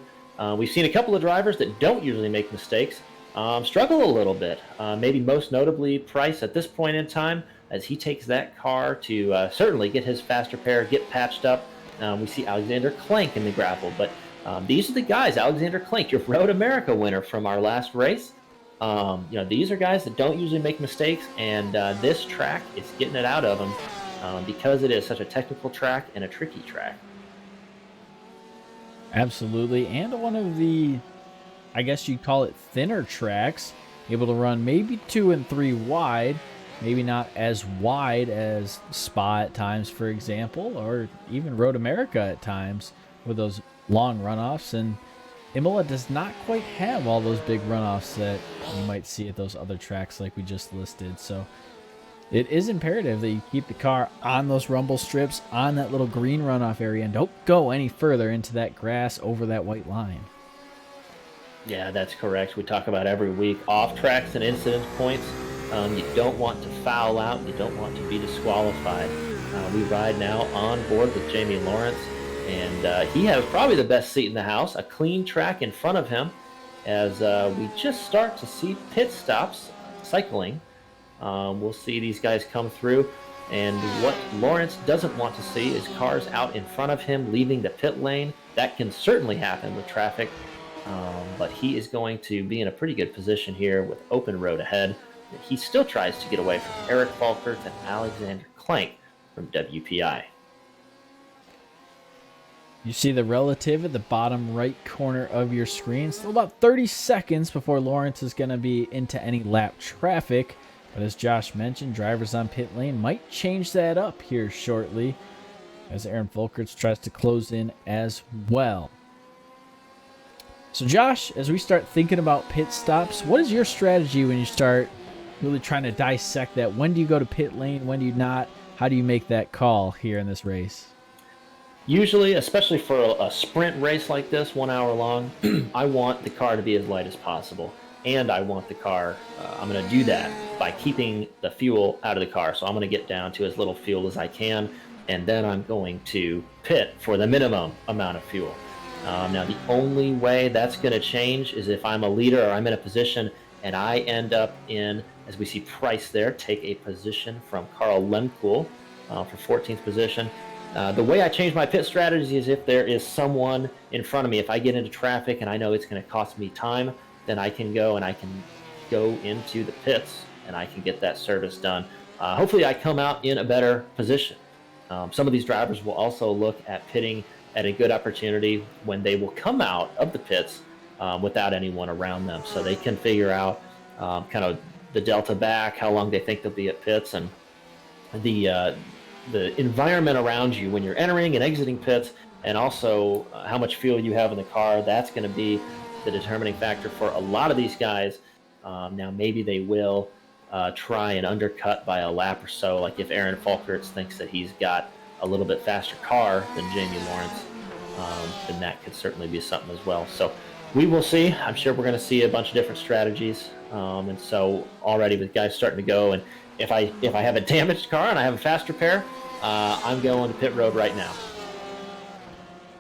We've seen a couple of drivers that don't usually make mistakes struggle a little bit. Maybe most notably Price at this point in time, as he takes that car to certainly get his fast repair, get patched up. We see Alexander Clank in the grapple, but these are the guys. Alexander Clank, your Road America winner from our last race. These are guys that don't usually make mistakes, and this track is getting it out of them because it is such a technical track and a tricky track. Absolutely, and one of the, I guess you'd call it, thinner tracks, able to run maybe 2 and 3 wide, maybe not as wide as Spa at times, for example, or even Road America at times with those long runoffs. And Imola does not quite have all those big runoffs that you might see at those other tracks like we just listed. So It is imperative that you keep the car on those rumble strips, on that little green runoff area, and don't go any further into that grass over that white line. Yeah, that's correct. We talk about every week off tracks and incident points. You don't want to foul out. You don't want to be disqualified. We ride now on board with Jamie Lawrence, and he has probably the best seat in the house, a clean track in front of him as we just start to see pit stops cycling. We'll see these guys come through, and what Lawrence doesn't want to see is cars out in front of him leaving the pit lane. That can certainly happen with traffic, but he is going to be in a pretty good position here with open road ahead. He still tries to get away from Eric Falkert and Alexander Clank from WPI. You see the relative at the bottom right corner of your screen. Still about 30 seconds before Lawrence is going to be into any lap traffic. But as Josh mentioned, drivers on pit lane might change that up here shortly as Aaron Folkerts tries to close in as well. So Josh, as we start thinking about pit stops, what is your strategy when you start really trying to dissect that? When do you go to pit lane? When do you not? How do you make that call here in this race? Usually, especially for a sprint race like this, 1 hour long, I want the car to be as light as possible. And I want the car, I'm going to do that by keeping the fuel out of the car. So I'm going to get down to as little fuel as I can, and then I'm going to pit for the minimum amount of fuel. Now, the only way that's going to change is if I'm a leader or I'm in a position and I end up in, as we see Price there, take a position from Carl Lemkool for 14th position. The way I change my pit strategy is if there is someone in front of me. If I get into traffic and I know it's going to cost me time, then I can go into the pits and I can get that service done. Hopefully I come out in a better position. Some of these drivers will also look at pitting at a good opportunity when they will come out of the pits without anyone around them. So they can figure out kind of the delta back, how long they think they'll be at pits, and the environment around you when you're entering and exiting pits, and also how much fuel you have in the car. That's going to be the determining factor for a lot of these guys. Now, maybe they will try and undercut by a lap or so. Like if Aaron Falkerts thinks that he's got a little bit faster car than Jamie Lawrence, then that could certainly be something as well. So we will see. I'm sure we're going to see a bunch of different strategies. And so already with guys starting to go, and if I have a damaged car and I have a faster pair, I'm going to pit road right now.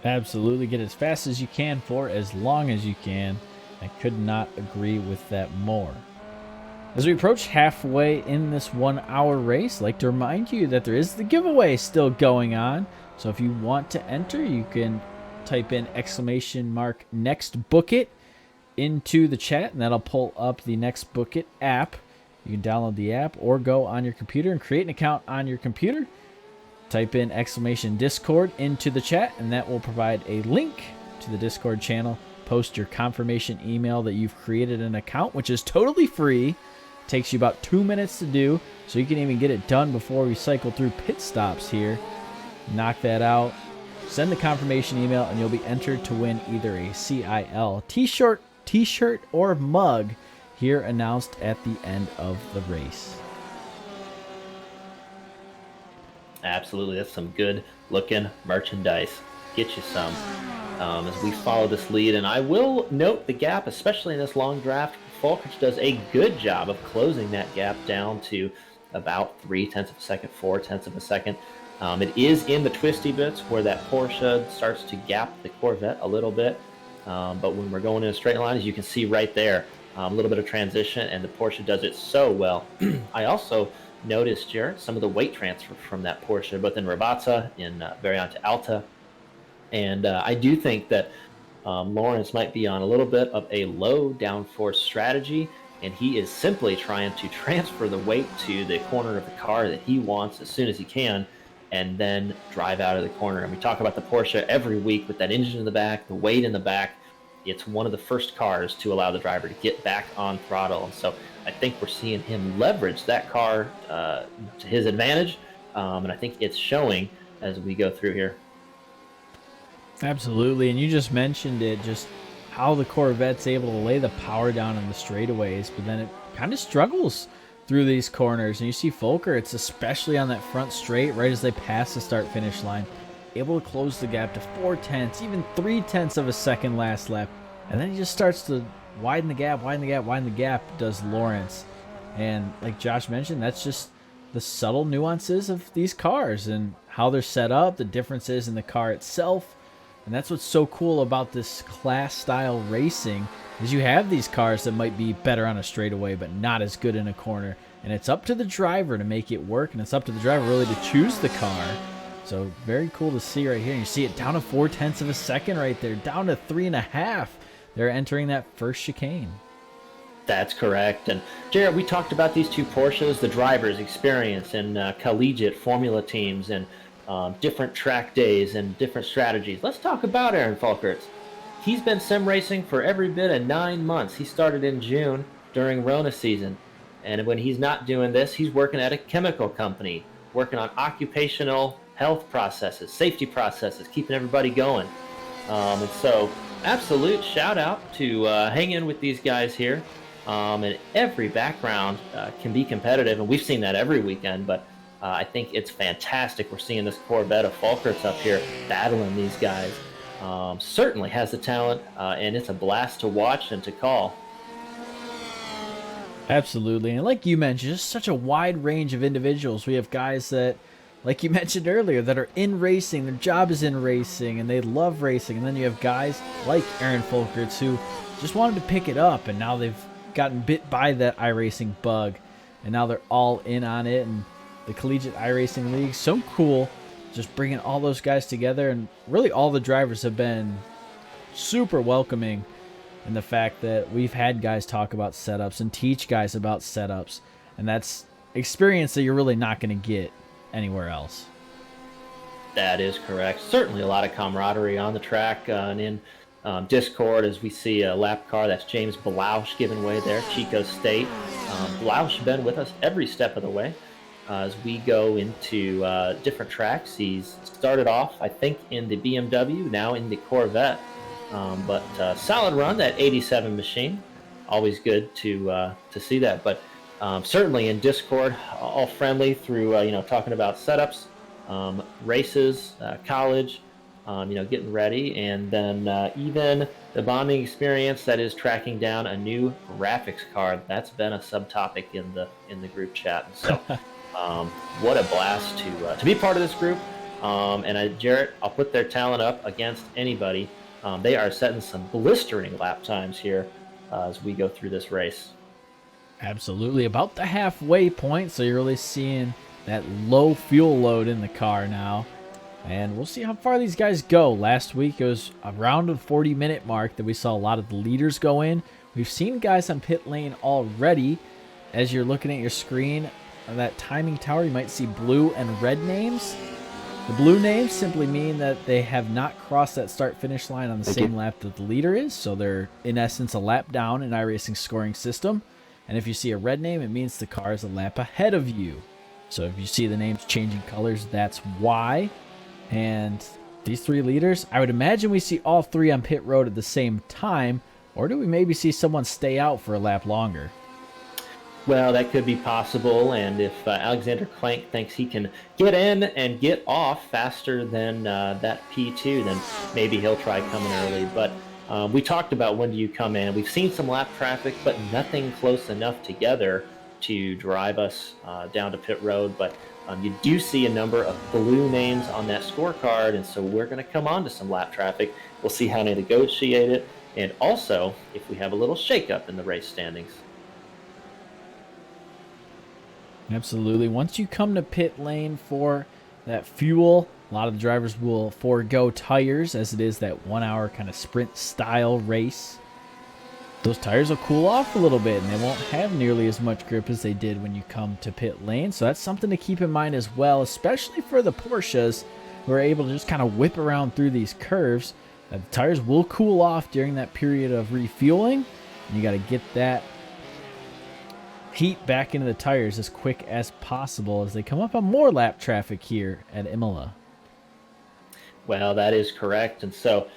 Absolutely. Get as fast as you can for as long as you can. I could not agree with that more. As we approach halfway in this 1 hour race, I'd like to remind you that there is the giveaway still going on. So if you want to enter, you can type in !NextBookIt into the chat, and that'll pull up the NextBookIt app. You can download the app or go on your computer and create an account on your computer. Type in !Discord into the chat, and that will provide a link to the Discord channel. Post your confirmation email that you've created an account, which is totally free. Takes you about 2 minutes to do, so you can even get it done before we cycle through pit stops here. Knock that out. Send the confirmation email, and you'll be entered to win either a CIL t-shirt or mug here announced at the end of the race. Absolutely, that's some good looking merchandise. Get you some as we follow this lead. And I will note the gap, especially in this long draft. Falkert does a good job of closing that gap down to about 0.3 of a second, 0.4 of a second. It is in the twisty bits where that Porsche starts to gap the Corvette a little bit. But when we're going in a straight line, as you can see right there, a little bit of transition, and the Porsche does it so well. I also noticed, Jared, some of the weight transfer from that Porsche, both in Rabazza, in Variante Alta. And I do think that Lawrence might be on a little bit of a low downforce strategy, and he is simply trying to transfer the weight to the corner of the car that he wants as soon as he can, and then drive out of the corner. And we talk about the Porsche every week with that engine in the back, the weight in the back. It's one of the first cars to allow the driver to get back on throttle. And so I think we're seeing him leverage that car to his advantage. And I think it's showing as we go through here. Absolutely. And you just mentioned it, just how the Corvette's able to lay the power down in the straightaways, but then it kind of struggles through these corners. And you see Folker, it's especially on that front straight, right as they pass the start-finish line, able to close the gap to 4/10, even 3/10 of a second last lap. And then he just starts to widen the gap, does Lawrence. And like Josh mentioned, that's just the subtle nuances of these cars and how they're set up, the differences in the car itself. And that's what's so cool about this class style racing is you have these cars that might be better on a straightaway but not as good in a corner. And it's up to the driver to make it work, and it's up to the driver really to choose the car. So very cool to see right here. And you see it down to 4/10 of a second right there, down to 3.5. They're entering that first chicane. That's correct. And Jared, we talked about these two Porsches, the drivers' experience in collegiate formula teams and different track days and different strategies. Let's talk about Aaron Folkerts. He's been sim racing for every bit of 9 months. He started in June during Rona season. And when he's not doing this, he's working at a chemical company, working on occupational health processes, safety processes, keeping everybody going. And so absolute shout out to hang in with these guys here. And every background can be competitive, and we've seen that every weekend, but I think it's fantastic. We're seeing this Corvette of Folkerts up here battling these guys. Certainly has the talent, and it's a blast to watch and to call. Absolutely. And like you mentioned, just such a wide range of individuals. We have guys that, like you mentioned earlier, that are in racing, their job is in racing, and they love racing. And then you have guys like Aaron Folkerts who just wanted to pick it up, and now they've gotten bit by that iRacing bug, and now they're all in on it. And the Collegiate iRacing League, so cool, just bringing all those guys together. And really all the drivers have been super welcoming in the fact that we've had guys talk about setups and teach guys about setups, and that's experience that you're really not going to get anywhere else. That is correct. Certainly a lot of camaraderie on the track and in Discord as we see a lap car. That's James Bloush giving way there, Chico State. Bloush been with us every step of the way as we go into different tracks. He's started off, I think, in the BMW, now in the Corvette. But solid run, that 87 machine. Always good to see that. But certainly in Discord, all friendly through talking about setups, races, college, getting ready, and then even the bonding experience that is tracking down a new graphics card. That's been a subtopic in the group chat. And so what a blast to be part of this group. And Jarrett, I'll put their talent up against anybody. They are setting some blistering lap times here as we go through this race. Absolutely. About the halfway point, so you're really seeing that low fuel load in the car now. And we'll see how far these guys go. Last week, it was around the 40-minute mark that we saw a lot of the leaders go in. We've seen guys on pit lane already. As you're looking at your screen, on that timing tower, you might see blue and red names. The blue names simply mean that they have not crossed that start-finish line on the same lap that the leader is, so they're, in essence, a lap down in iRacing's scoring system. And if you see a red name, it means the car is a lap ahead of you. So if you see the names changing colors, that's why. And these three leaders, I would imagine we see all three on pit road at the same time, or do we maybe see someone stay out for a lap longer? Well, that could be possible, and if Alexander Clank thinks he can get in and get off faster than that P2, then maybe he'll try coming early. But we talked about when do you come in. We've seen some lap traffic, but nothing close enough together to drive us down to pit road. But you do see a number of blue names on that scorecard, and so we're going to come on to some lap traffic. We'll see how they negotiate it, and also if we have a little shakeup in the race standings. Absolutely. Once you come to pit lane for that fuel, a lot of the drivers will forego tires as it is that 1 hour kind of sprint style race. Those tires will cool off a little bit and they won't have nearly as much grip as they did when you come to pit lane. So that's something to keep in mind as well, especially for the Porsches who are able to just kind of whip around through these curves. The tires will cool off during that period of refueling. And you got to get that heat back into the tires as quick as possible as they come up on more lap traffic here at Imola. Well, that is correct. And so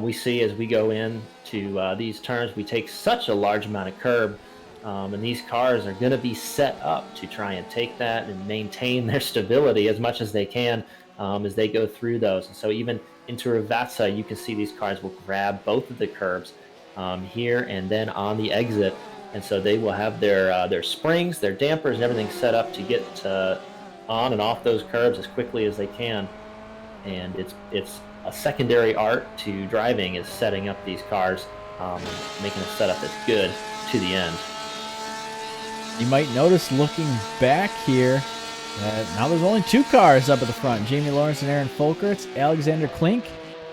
we see as we go into these turns, we take such a large amount of curb And these cars are going to be set up to try and take that and maintain their stability as much as they can as they go through those. And so even into Ravazza, you can see these cars will grab both of the curbs here and then on the exit. And so they will have their springs, their dampers, and everything set up to get on and off those curbs as quickly as they can. And it's a secondary art to driving is setting up these cars, making a setup that's good to the end. You might notice looking back here that now there's only 2 cars up at the front. Jamie Lawrence and Aaron Folkerts. Alexander Klink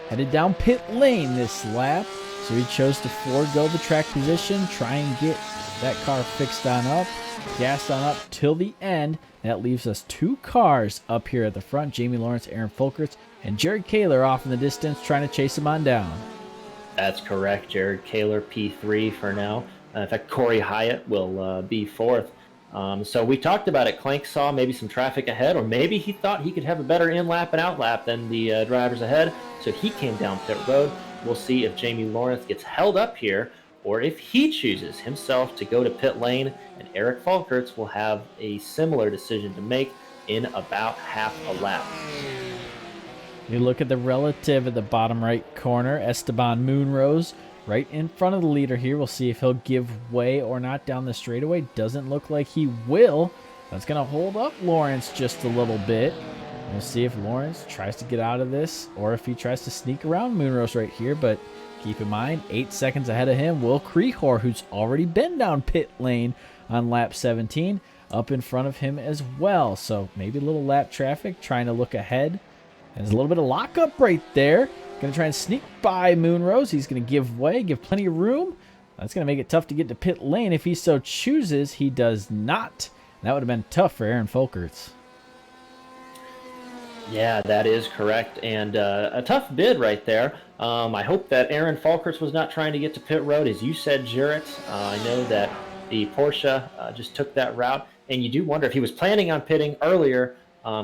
headed down pit lane this lap, so he chose to forego the track position, try and get that car fixed on up, gassed on up till the end. That leaves us 2 cars up here at the front. Jamie Lawrence, Aaron Folkerts, and Jared Kaler off in the distance trying to chase him on down. That's correct. Jared Kaler, P3 for now. In fact, Corey Hyatt will be 4th. So we talked about it. Clank saw maybe some traffic ahead, or maybe he thought he could have a better in-lap and out-lap than the drivers ahead, so he came down pit road. We'll see if Jamie Lawrence gets held up here, or if he chooses himself to go to pit lane, and Eric Folkerts will have a similar decision to make in about half a lap. You look at the relative at the bottom right corner, Esteban Moonrose, right in front of the leader here. We'll see if he'll give way or not down the straightaway. Doesn't look like he will. That's going to hold up Lawrence just a little bit. We'll see if Lawrence tries to get out of this or if he tries to sneak around Moonrose right here. But keep in mind, 8 seconds ahead of him, Will Krehor, who's already been down pit lane on lap 17, up in front of him as well. So maybe a little lap traffic, trying to look ahead. There's a little bit of lockup right there. Going to try and sneak by Moonrose. He's going to give way, give plenty of room. That's going to make it tough to get to pit lane if he so chooses. He does not. That would have been tough for Aaron Folkerts. Yeah, that is correct. And a tough bid right there. I hope that Aaron Folkerts was not trying to get to pit road. As you said, Jarrett, I know that the Porsche just took that route. And you do wonder if he was planning on pitting earlier,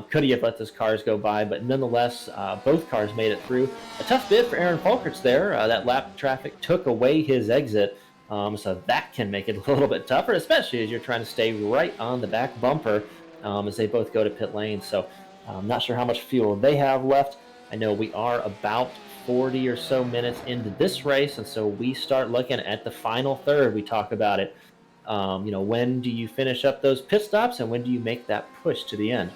could he have let those cars go by? But nonetheless, both cars made it through. A tough bid for Aaron Folkerts there. That lap traffic took away his exit. So that can make it a little bit tougher, especially as you're trying to stay right on the back bumper as they both go to pit lane. So I'm not sure how much fuel they have left. I know we are about 40 or so minutes into this race, and so we start looking at the final third. We talk about it. When do you finish up those pit stops, and when do you make that push to the end?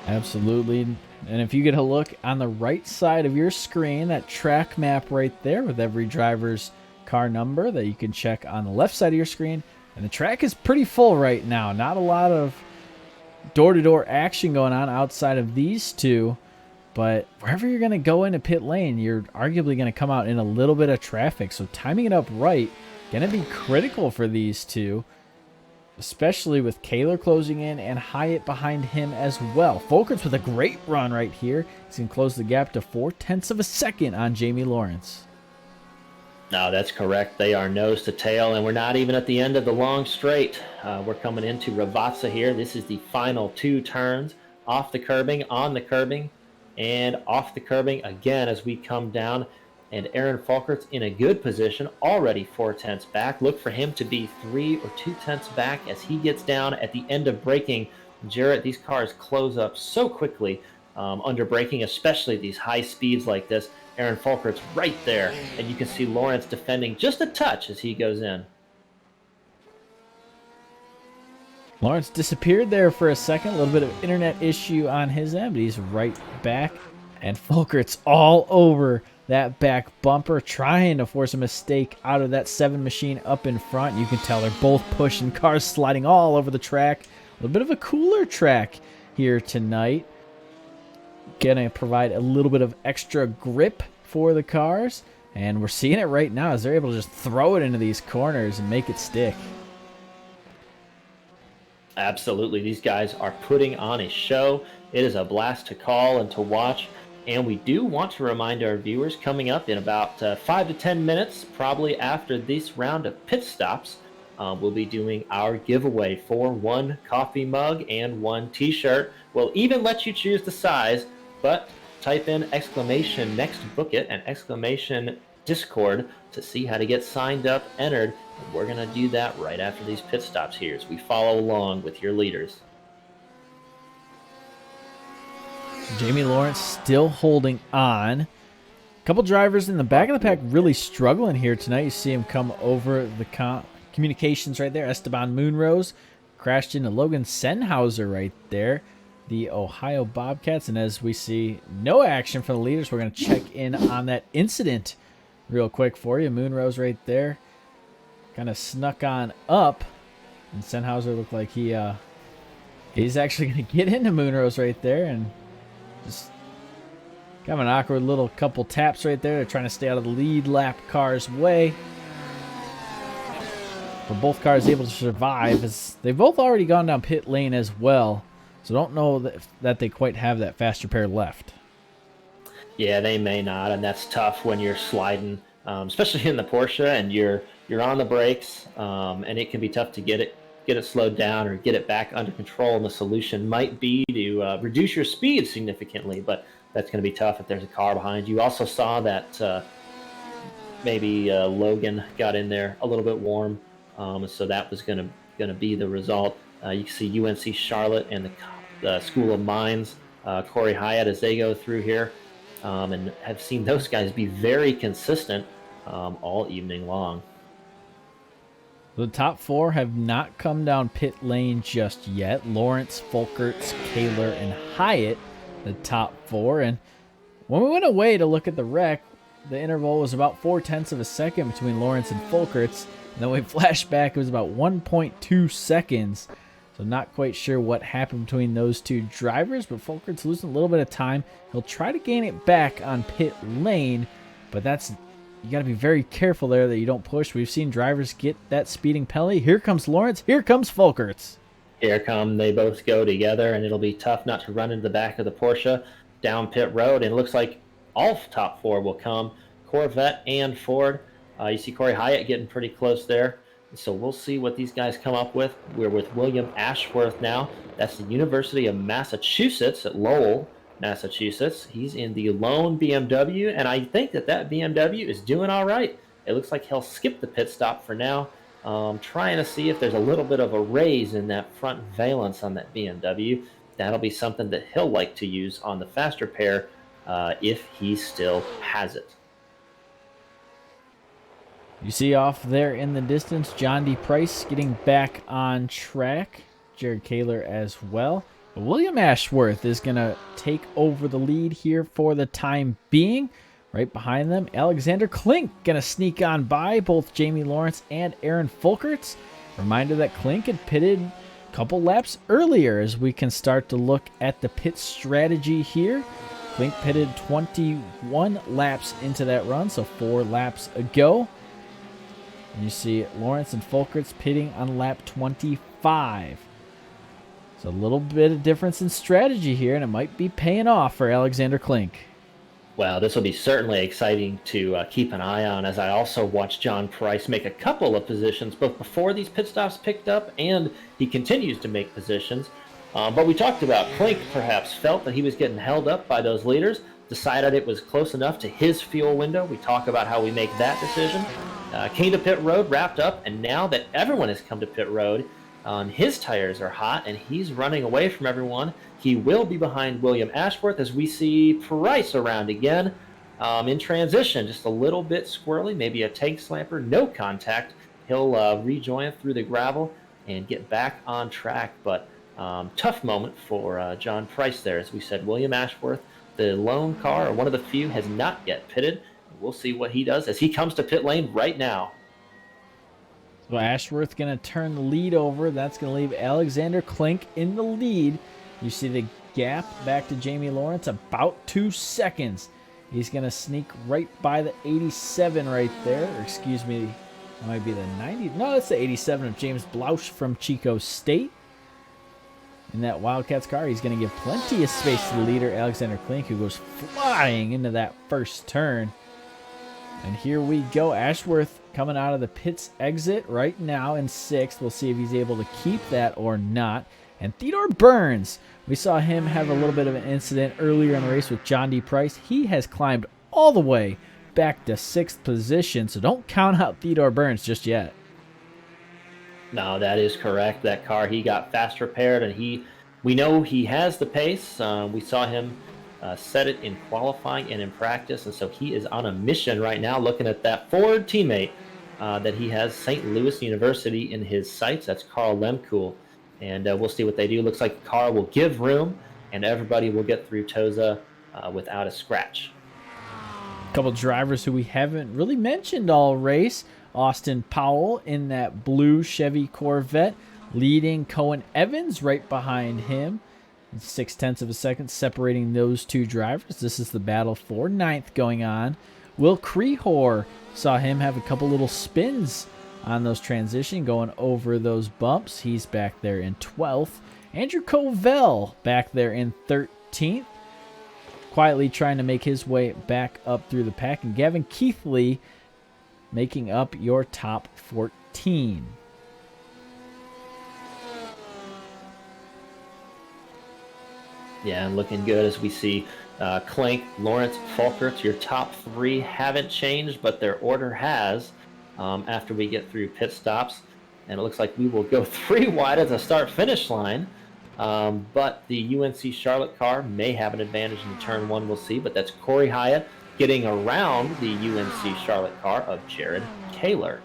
Absolutely. And if you get a look on the right side of your screen, that track map right there with every driver's car number that you can check on the left side of your screen. And the track is pretty full right now. Not a lot of door-to-door action going on outside of these two. But wherever you're going to go into pit lane, you're arguably going to come out in a little bit of traffic. So timing it up right, going to be critical for these two, especially with Kaler closing in and Hyatt behind him as well. Folkerts with a great run right here. He's going to close the gap to 0.4 of a second on Jamie Lawrence. No, that's correct. They are nose to tail, and we're not even at the end of the long straight. We're coming into Ravazza here. This is the final 2 turns. Off the curbing, on the curbing, and off the curbing again as we come down. And Aaron Folkerts in a good position, already 0.4 back. Look for him to be 3 or 2 back as he gets down at the end of braking. Jarrett, these cars close up so quickly under braking, especially these high speeds like this. Aaron Folkerts right there, and you can see Lawrence defending just a touch as he goes in. Lawrence disappeared there for a second. A little bit of internet issue on his end, but he's right back. And Folkerts all over that back bumper, trying to force a mistake out of that 7 machine up in front. You can tell they're both pushing, cars sliding all over the track. A little bit of a cooler track here tonight. Gonna provide a little bit of extra grip for the cars. And we're seeing it right now as they're able to just throw it into these corners and make it stick. Absolutely. These guys are putting on a show. It is a blast to call and to watch. And we do want to remind our viewers, coming up in about 5 to 10 minutes, probably after this round of pit stops, we'll be doing our giveaway for 1 coffee mug and 1 t-shirt. We'll even let you choose the size, but type in !NextBookIt and !Discord to see how to get signed up, entered, We're going to do that right after these pit stops here as we follow along with your leaders. Jamie Lawrence still holding on. A couple drivers in the back of the pack really struggling here tonight. You see him come over the communications right there. Esteban Moonrose crashed into Logan Senhauser right there, the Ohio Bobcats. And as we see no action from the leaders, we're going to check in on that incident real quick for you. Moonrose right there kind of snuck on up, and Senhauser looked like he's actually going to get into Moonrose right there, and just kind of an awkward little couple taps right there. They're trying to stay out of the lead lap car's way. But both cars able to survive as they've both already gone down pit lane as well. So don't know that they quite have that faster pair left. Yeah, they may not, and that's tough when you're sliding, especially in the Porsche, and you're on the brakes, and it can be tough to get it slowed down or get it back under control. And the solution might be to reduce your speed significantly, but that's going to be tough if there's a car behind you. Also saw that maybe Logan got in there a little bit warm, so that was going to be the result. You can see UNC Charlotte and the School of Mines, Corey Hyatt, as they go through here, and have seen those guys be very consistent all evening long. The top four have not come down pit lane just yet. Lawrence, Folkerts, Kaler, and Hyatt, the top four. And when we went away to look at the wreck, the interval was about 0.4 of a second between Lawrence and Folkerts. And then we flashed back, it was about 1.2 seconds. So not quite sure what happened between those two drivers, but Folkerts losing a little bit of time. He'll try to gain it back on pit lane, but you got to be very careful there that you don't push. We've seen drivers get that speeding penalty. Here comes Lawrence. Here comes Folkerts. Here come. They both go together, and it'll be tough not to run into the back of the Porsche down pit road. And it looks like all top four will come, Corvette and Ford. You see Corey Hyatt getting pretty close there. So we'll see what these guys come up with. We're with William Ashworth now. That's the University of Massachusetts at Lowell, Massachusetts. He's in the lone BMW, and I think that BMW is doing all right. It looks like he'll skip the pit stop for now, trying to see if there's a little bit of a raise in that front valence on that BMW. That'll be something that he'll like to use on the faster pair if he still has it. You see off there in the distance, John D. Price getting back on track. Jared Kaler as well. But William Ashworth is going to take over the lead here for the time being. Right behind them, Alexander Klink going to sneak on by both Jamie Lawrence and Aaron Folkerts. Reminder that Klink had pitted a couple laps earlier as we can start to look at the pit strategy here. Klink pitted 21 laps into that run, so 4 laps ago. And you see Lawrence and Folkerts pitting on lap 25. So a little bit of difference in strategy here, and it might be paying off for Alexander Klink. Well, this will be certainly exciting to keep an eye on, as I also watched John Price make a couple of positions both before these pit stops picked up, and he continues to make positions. But we talked about Klink perhaps felt that he was getting held up by those leaders, decided it was close enough to his fuel window. We talk about how we make that decision. Came to pit road, wrapped up, and now that everyone has come to pit road, his tires are hot, and he's running away from everyone. He will be behind William Ashworth as we see Price around again in transition. Just a little bit squirrely, maybe a tank slamper, no contact. He'll rejoin through the gravel and get back on track, but tough moment for John Price there. As we said, William Ashworth, the lone car, or one of the few, has not yet pitted. We'll see what he does as he comes to pit lane right now. So Ashworth going to turn the lead over. That's going to leave Alexander Klink in the lead. You see the gap back to Jamie Lawrence, about 2 seconds. He's going to sneak right by the 87 right there. Or excuse me, that might be the 90. No, that's the 87 of James Blouch from Chico State. In that Wildcats car, he's going to give plenty of space to the leader, Alexander Klink, who goes flying into that first turn. And here we go. Ashworth coming out of the pits exit right now in 6th. We'll see if he's able to keep that or not. And Theodore Burns, we saw him have a little bit of an incident earlier in the race with John D. Price. He has climbed all the way back to 6th position, so don't count out Theodore Burns just yet. No, that is correct. That car, he got fast repaired, and we know he has the pace. We saw him set it in qualifying and in practice, and so he is on a mission right now, looking at that Ford teammate that he has, St. Louis University, in his sights. That's Carl Lemkool, and we'll see what they do. Looks like the car will give room, and everybody will get through Toza without a scratch. A couple drivers who we haven't really mentioned all race. Austin Powell in that blue Chevy Corvette, leading Cohen Evans right behind him. 0.6 of a second separating those two drivers. This is the battle for ninth going on. Will Krehor, saw him have a couple little spins on those transition, going over those bumps. He's back there in 12th. Andrew Covell back there in 13th. Quietly trying to make his way back up through the pack. And Gavin Keithley making up your top 14. Yeah, and looking good as we see Klink, Lawrence, Falkert. Your top three haven't changed, but their order has after we get through pit stops. And it looks like we will go 3 wide as a start-finish line. But the UNC Charlotte car may have an advantage in turn 1, we'll see. But that's Corey Hyatt getting around the UNC Charlotte car of Jared Kaler.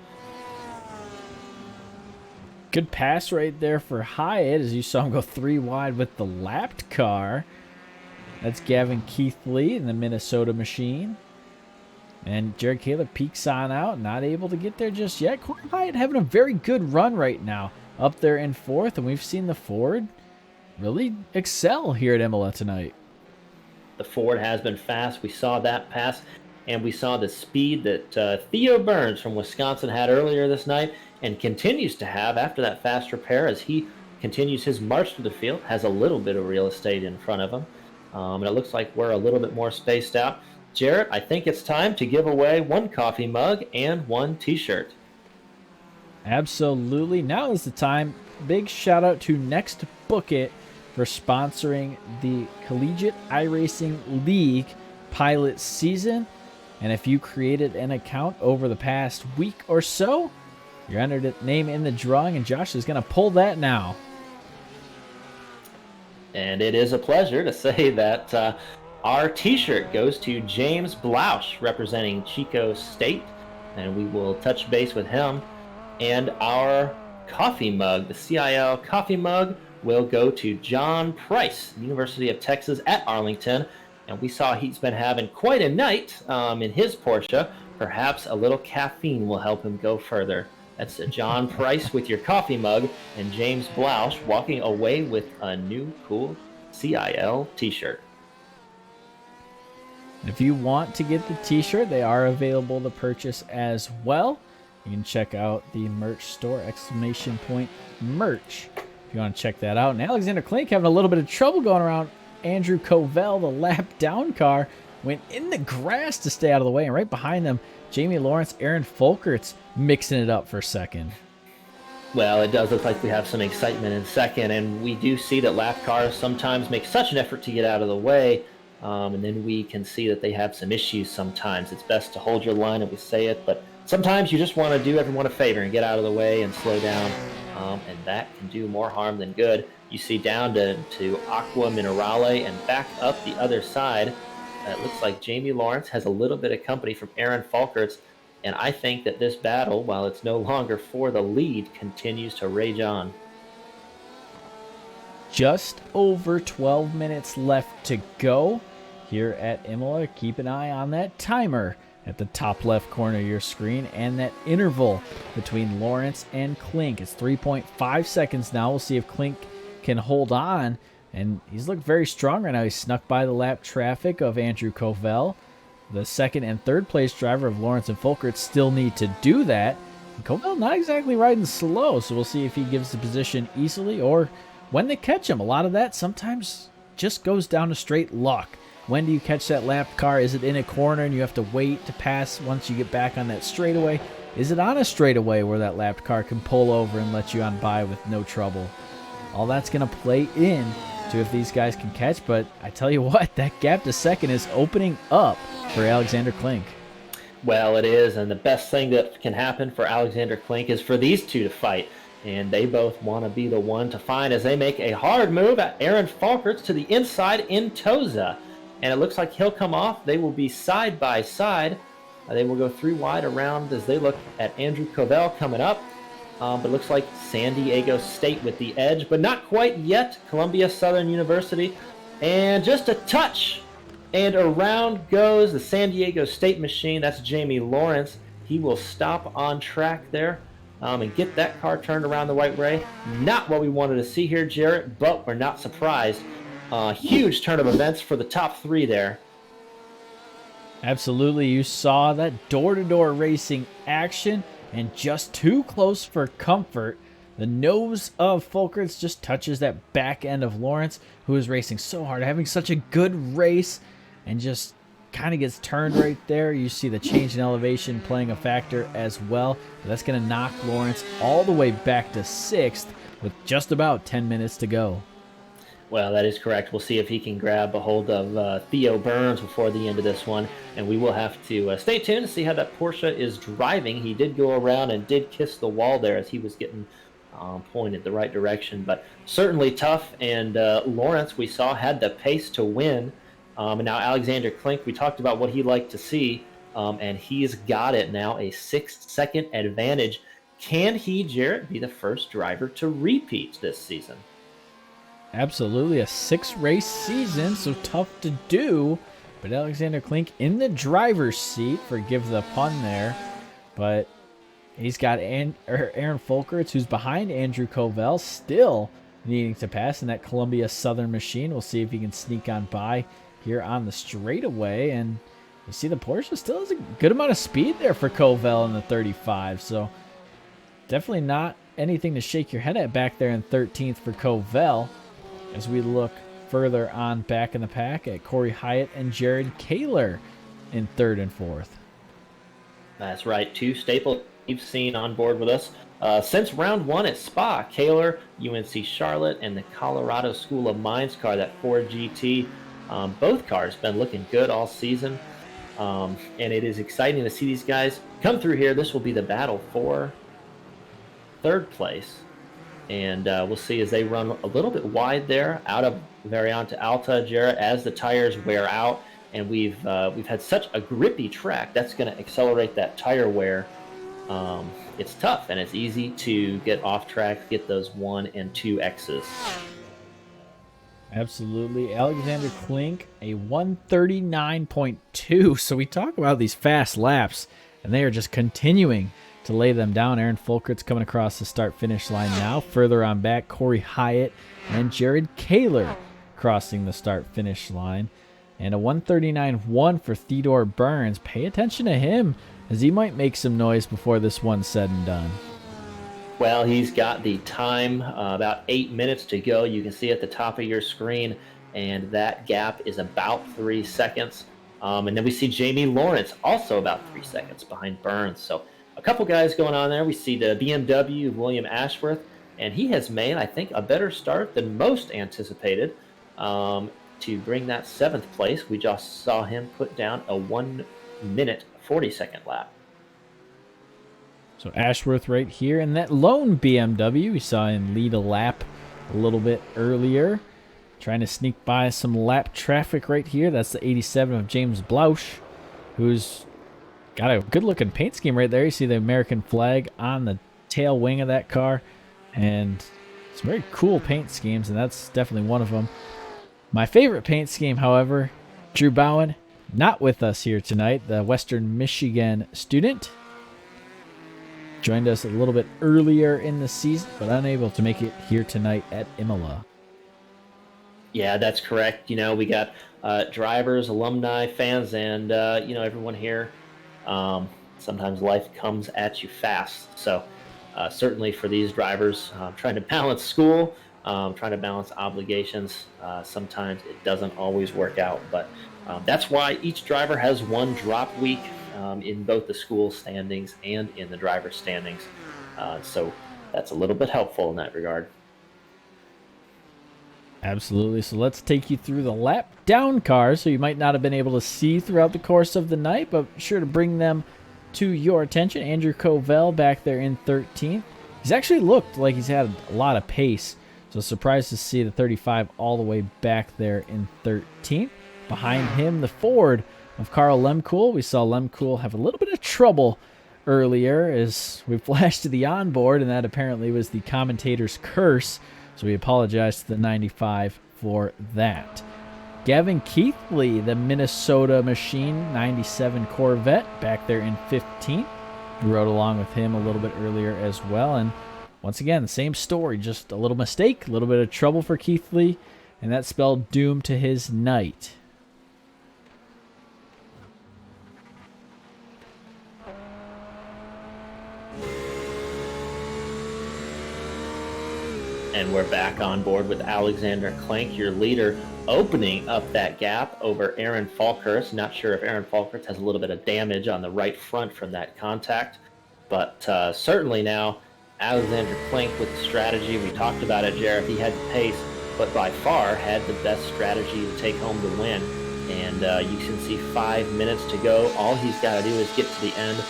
Good pass right there for Hyatt as you saw him go 3 wide with the lapped car. That's Gavin Keithley in the Minnesota machine. And Jared Kaler peeks on out, not able to get there just yet. Corey Hyatt having a very good run right now, up there in 4th, and we've seen the Ford really excel here at Imola tonight. The Ford has been fast. We saw that pass, and we saw the speed that Theo Burns from Wisconsin had earlier this night and continues to have after that fast repair as he continues his march to the field, has a little bit of real estate in front of him. And it looks like we're a little bit more spaced out. Jarrett, I think it's time to give away 1 coffee mug and 1 t-shirt. Absolutely. Now is the time. Big shout out to NextBookIt for sponsoring the Collegiate iRacing League pilot season. And if you created an account over the past week or so, you're entered a name in the drawing, and Josh is going to pull that now. And it is a pleasure to say that our t-shirt goes to James Bloush, representing Chico State, and we will touch base with him. And our coffee mug, the CIL coffee mug, will go to John Price, University of Texas at Arlington. And we saw he's been having quite a night in his Porsche. Perhaps a little caffeine will help him go further. That's John Price with your coffee mug, and James Bloush walking away with a new cool CIL t-shirt. If you want to get the t-shirt, they are available to purchase as well. You can check out the merch store, !merch, if you want to check that out. And Alexander Klink having a little bit of trouble going around Andrew Covell. The lap down car went in the grass to stay out of the way, and right behind them, Jamie Lawrence, Aaron Folkert's mixing it up for second. Well, it does look like we have some excitement in second, and we do see that lap cars sometimes make such an effort to get out of the way, and then we can see that they have some issues sometimes. It's best to hold your line, and we say it, but sometimes you just want to do everyone a favor and get out of the way and slow down, and that can do more harm than good. You see down to Aqua Minerale and back up the other side. It looks like Jamie Lawrence has a little bit of company from Aaron Falkerts, and I think that this battle, while it's no longer for the lead, continues to rage on. Just over 12 minutes left to go here at Imola. Keep an eye on that timer at the top left corner of your screen and that interval between Lawrence and Klink. It's 3.5 seconds now. We'll see if Klink can hold on. And he's looked very strong right now. He snuck by the lap traffic of Andrew Covell. The second and third place driver of Lawrence and Folkert still need to do that. And Covell not exactly riding slow, so we'll see if he gives the position easily or when they catch him. A lot of that sometimes just goes down to straight luck. When do you catch that lap car? Is it in a corner and you have to wait to pass once you get back on that straightaway? Is it on a straightaway where that lapped car can pull over and let you on by with no trouble? All that's going to play in to if these guys can catch, but I tell you what, that gap to second is opening up for Alexander Klink. Well, it is, and the best thing that can happen for Alexander Klink is for these two to fight. and they both want to be the one to find as they make a hard move at Aaron Falkerts to the inside in Toza. And it looks like he'll come off. They will be side by side. They will go 3 wide around as they look at Andrew Covell coming up. But it looks like San Diego State with the edge, but not quite yet. Columbia Southern University. And just a touch. And around goes the San Diego State machine. That's Jamie Lawrence. He will stop on track there and get that car turned around the right way. Not what we wanted to see here, Jarrett, but we're not surprised. Huge turn of events for the top 3 there. Absolutely. You saw that door-to-door racing action, and just too close for comfort. The nose of Folkerts just touches that back end of Lawrence, who is racing so hard, having such a good race, and just kind of gets turned right there. You see the change in elevation playing a factor as well. But that's going to knock Lawrence all the way back to 6th with just about 10 minutes to go. Well, that is correct. We'll see if he can grab a hold of Theo Burns before the end of this one, and we will have to stay tuned to see how that Porsche is driving. He did go around and did kiss the wall there as he was getting pointed the right direction, but certainly tough, and Lawrence, we saw, had the pace to win. And now Alexander Klink, we talked about what he liked to see, and he's got it now, a 6-second advantage. Can he, Jarrett, be the first driver to repeat this season? Absolutely, a 6-race season, so tough to do. But Alexander Klink in the driver's seat, forgive the pun there. But he's got Aaron Folkerts, who's behind Andrew Covell, still needing to pass in that Columbia Southern machine. We'll see if he can sneak on by here on the straightaway. And you see the Porsche still has a good amount of speed there for Covell in the 35. So definitely not anything to shake your head at back there in 13th for Covell. As we look further on back in the pack at Corey Hyatt and Jared Kaler in 3rd and 4th. That's right. 2 staples we've seen on board with us since round 1 at Spa. Kaler, UNC Charlotte, and the Colorado School of Mines car, that Ford GT. Both cars been looking good all season. And it is exciting to see these guys come through here. This will be the battle for 3rd place. And we'll see as they run a little bit wide there out of Variante Alta, Jarrett, as the tires wear out. And we've had such a grippy track, that's going to accelerate that tire wear. It's tough, and it's easy to get off track, get those 1 and 2 X's. Absolutely. Alexander Klink, a 139.2. So we talk about these fast laps, and they are just continuing to lay them down. Aaron Folkerts coming across the start-finish line now. Further on back, Corey Hyatt and Jared Kaler crossing the start-finish line. And a 139.1 for Theodore Burns. Pay attention to him, as he might make some noise before this one's said and done. Well, he's got the time, about 8 minutes to go. You can see at the top of your screen, and that gap is about 3 seconds. And then we see Jamie Lawrence also about 3 seconds behind Burns. So a couple guys going on there. We see the BMW of William Ashworth, and he has made, I think, a better start than most anticipated to bring that 7th place. We just saw him put down a 1-minute 40-second lap. So Ashworth right here, and that lone BMW, we saw him lead a lap a little bit earlier. Trying to sneak by some lap traffic right here. That's the 87 of James Blausch, who's got a good-looking paint scheme right there. You see the American flag on the tail wing of that car, and some very cool paint schemes, and that's definitely one of them. My favorite paint scheme, however, Drew Bowen, not with us here tonight, the Western Michigan student. Joined us a little bit earlier in the season, but unable to make it here tonight at Imola. Yeah, that's correct. You know, we got drivers, alumni, fans, and, everyone here. Sometimes life comes at you fast. So certainly for these drivers, trying to balance school, trying to balance obligations, sometimes it doesn't always work out. But that's why each driver has one drop week in both the school standings and in the driver standings. So that's a little bit helpful in that regard. Absolutely. So let's take you through the lap down cars, so you might not have been able to see throughout the course of the night, but sure to bring them to your attention. Andrew Covell back there in 13th. He's actually looked like he's had a lot of pace. So surprised to see the 35 all the way back there in 13th. Behind him, the Ford of Carl Lemkool. We saw Lemkool have a little bit of trouble earlier as we flashed to the onboard, and that apparently was the commentator's curse. So we apologize to the 95 for that. Gavin Keithley, the Minnesota Machine 97 Corvette, back there in 15th. We rode along with him a little bit earlier as well. And once again, the same story, just a little mistake, a little bit of trouble for Keithley, and that spelled doom to his night. And we're back on board with Alexander Klenk, your leader, opening up that gap over Aaron Falkhurst. Not sure if Aaron Falkhurst has a little bit of damage on the right front from that contact, but certainly now Alexander Klenk with the strategy. We talked about it, Jared. He had the pace, but by far had the best strategy to take home the win. And you can see 5 minutes to go. All he's got to do is get to the end.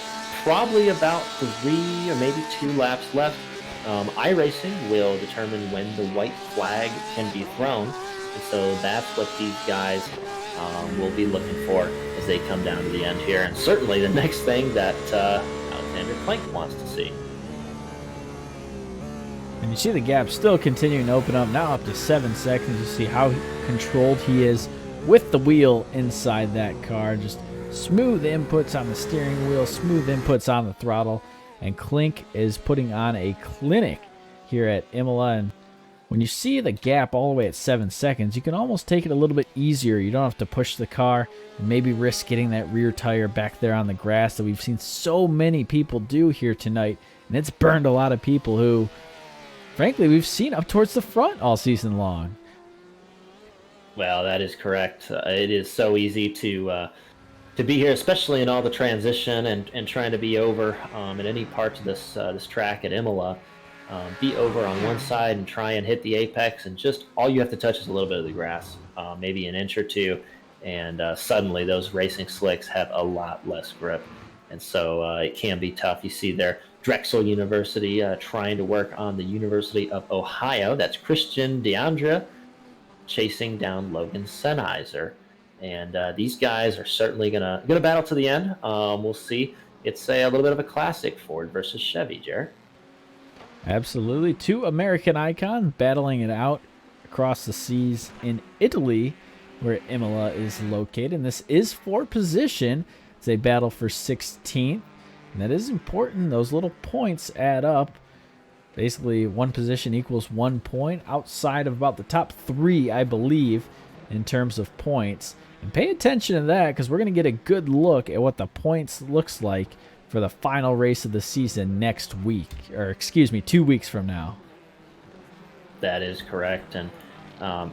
Probably about 3 or maybe 2 laps left. iRacing will determine when the white flag can be thrown, and so that's what these guys will be looking for as they come down to the end here, and certainly the next thing that Alexander Klenk wants to see. And you see the gap still continuing to open up, now up to 7 seconds. You see how controlled he is with the wheel inside that car. Just smooth inputs on the steering wheel, smooth inputs on the throttle. And Klenk is putting on a clinic here at Imola. And when you see the gap all the way at 7 seconds, you can almost take it a little bit easier. You don't have to push the car and maybe risk getting that rear tire back there on the grass that we've seen so many people do here tonight. And it's burned a lot of people who, frankly, we've seen up towards the front all season long. Well, that is correct. It is so easy to be here, especially in all the transition and trying to be over in any parts of this track at Imola. Be over on one side and try and hit the apex, and just all you have to touch is a little bit of the grass, maybe an inch or two, and suddenly those racing slicks have a lot less grip. And so it can be tough. You see there Drexel University trying to work on the University of Ohio. That's Christian DeAndre chasing down Logan Sennheiser. And these guys are certainly gonna battle to the end. We'll see. It's a little bit of a classic, Ford versus Chevy, Jared. Absolutely. 2 American icons battling it out across the seas in Italy, where Imola is located. And this is for position as they battle for 16th. And that is important. Those little points add up. Basically, one position equals 1 point outside of about the top 3, I believe, in terms of points. And pay attention to that, because we're going to get a good look at what the points looks like for the final race of the season next week, or excuse me, 2 weeks from now. That is correct. And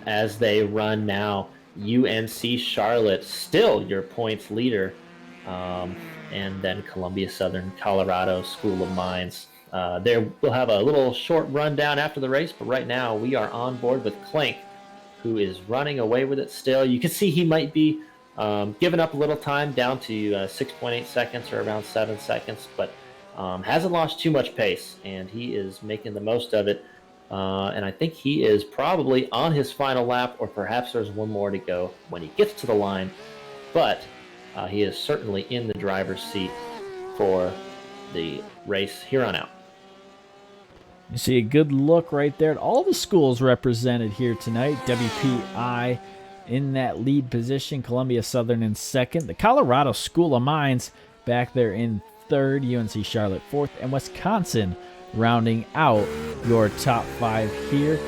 as they run now, UNC Charlotte still your points leader, and then Columbia Southern Colorado School of Mines. We'll have a little short rundown after the race, but right now we are on board with Klenk, who is running away with it still. You can see he might be giving up a little time, down to 6.8 seconds or around 7 seconds, but hasn't lost too much pace, and he is making the most of it. And I think he is probably on his final lap, or perhaps there's one more to go when he gets to the line, but he is certainly in the driver's seat for the race here on out. You see a good look right there at all the schools represented here tonight. WPI in that lead position, Columbia Southern in second. The Colorado School of Mines back there in third, UNC Charlotte fourth, and Wisconsin rounding out your top 5 here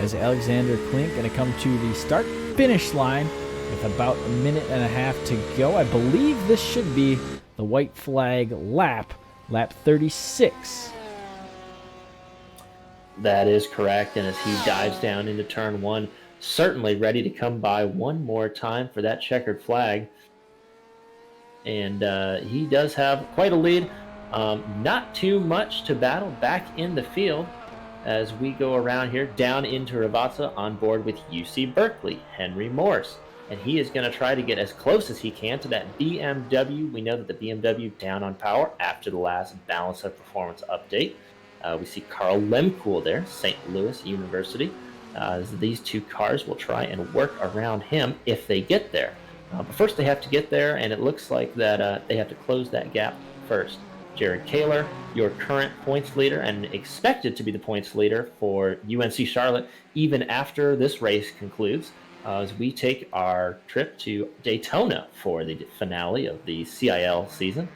as Alexander Klenk going to come to the start-finish line with about a minute and a half to go. I believe this should be the white flag lap 36. That is correct, and as he dives down into turn 1, certainly ready to come by one more time for that checkered flag. And he does have quite a lead. Not too much to battle back in the field as we go around here down into Ravazza on board with UC Berkeley, Henry Morse. And he is going to try to get as close as he can to that BMW. We know that the BMW down on power after the last balance of performance update. We see Carl Lemkool there, St. Louis University. These two cars will try and work around him if they get there. But first they have to get there, and it looks like that they have to close that gap first. Jared Kaler, your current points leader and expected to be the points leader for UNC Charlotte even after this race concludes, as we take our trip to Daytona for the finale of the CIL season.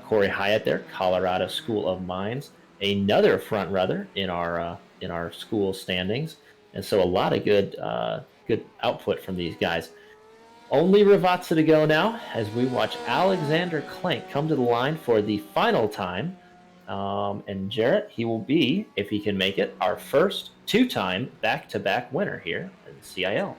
Corey Hyatt there, Colorado School of Mines, another front runner in our school standings, and so a lot of good output from these guys. Only Ravazza to go now as we watch Alexander Klenk come to the line for the final time. And Jarrett, he will be, if he can make it, our first two-time back-to-back winner here in CIL.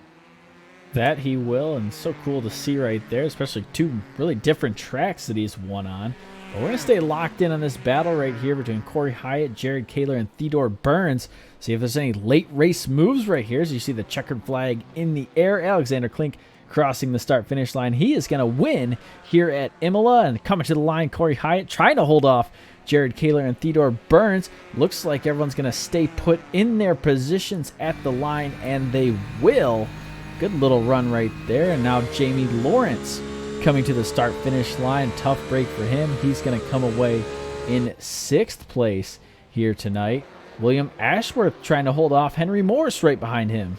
That he will, and so cool to see right there, especially two really different tracks that he's won on. But we're going to stay locked in on this battle right here between Corey Hyatt, Jared Kaler, and Theodore Burns. See if there's any late race moves right here. As you see the checkered flag in the air, Alexander Klenk crossing the start-finish line. He is going to win here at Imola, and coming to the line, Corey Hyatt trying to hold off Jared Kaler and Theodore Burns. Looks like everyone's going to stay put in their positions at the line, and they will. Good little run right there. And now Jamie Lawrence coming to the start-finish line. Tough break for him. He's going to come away in 6th place here tonight. William Ashworth trying to hold off Henry Morris right behind him.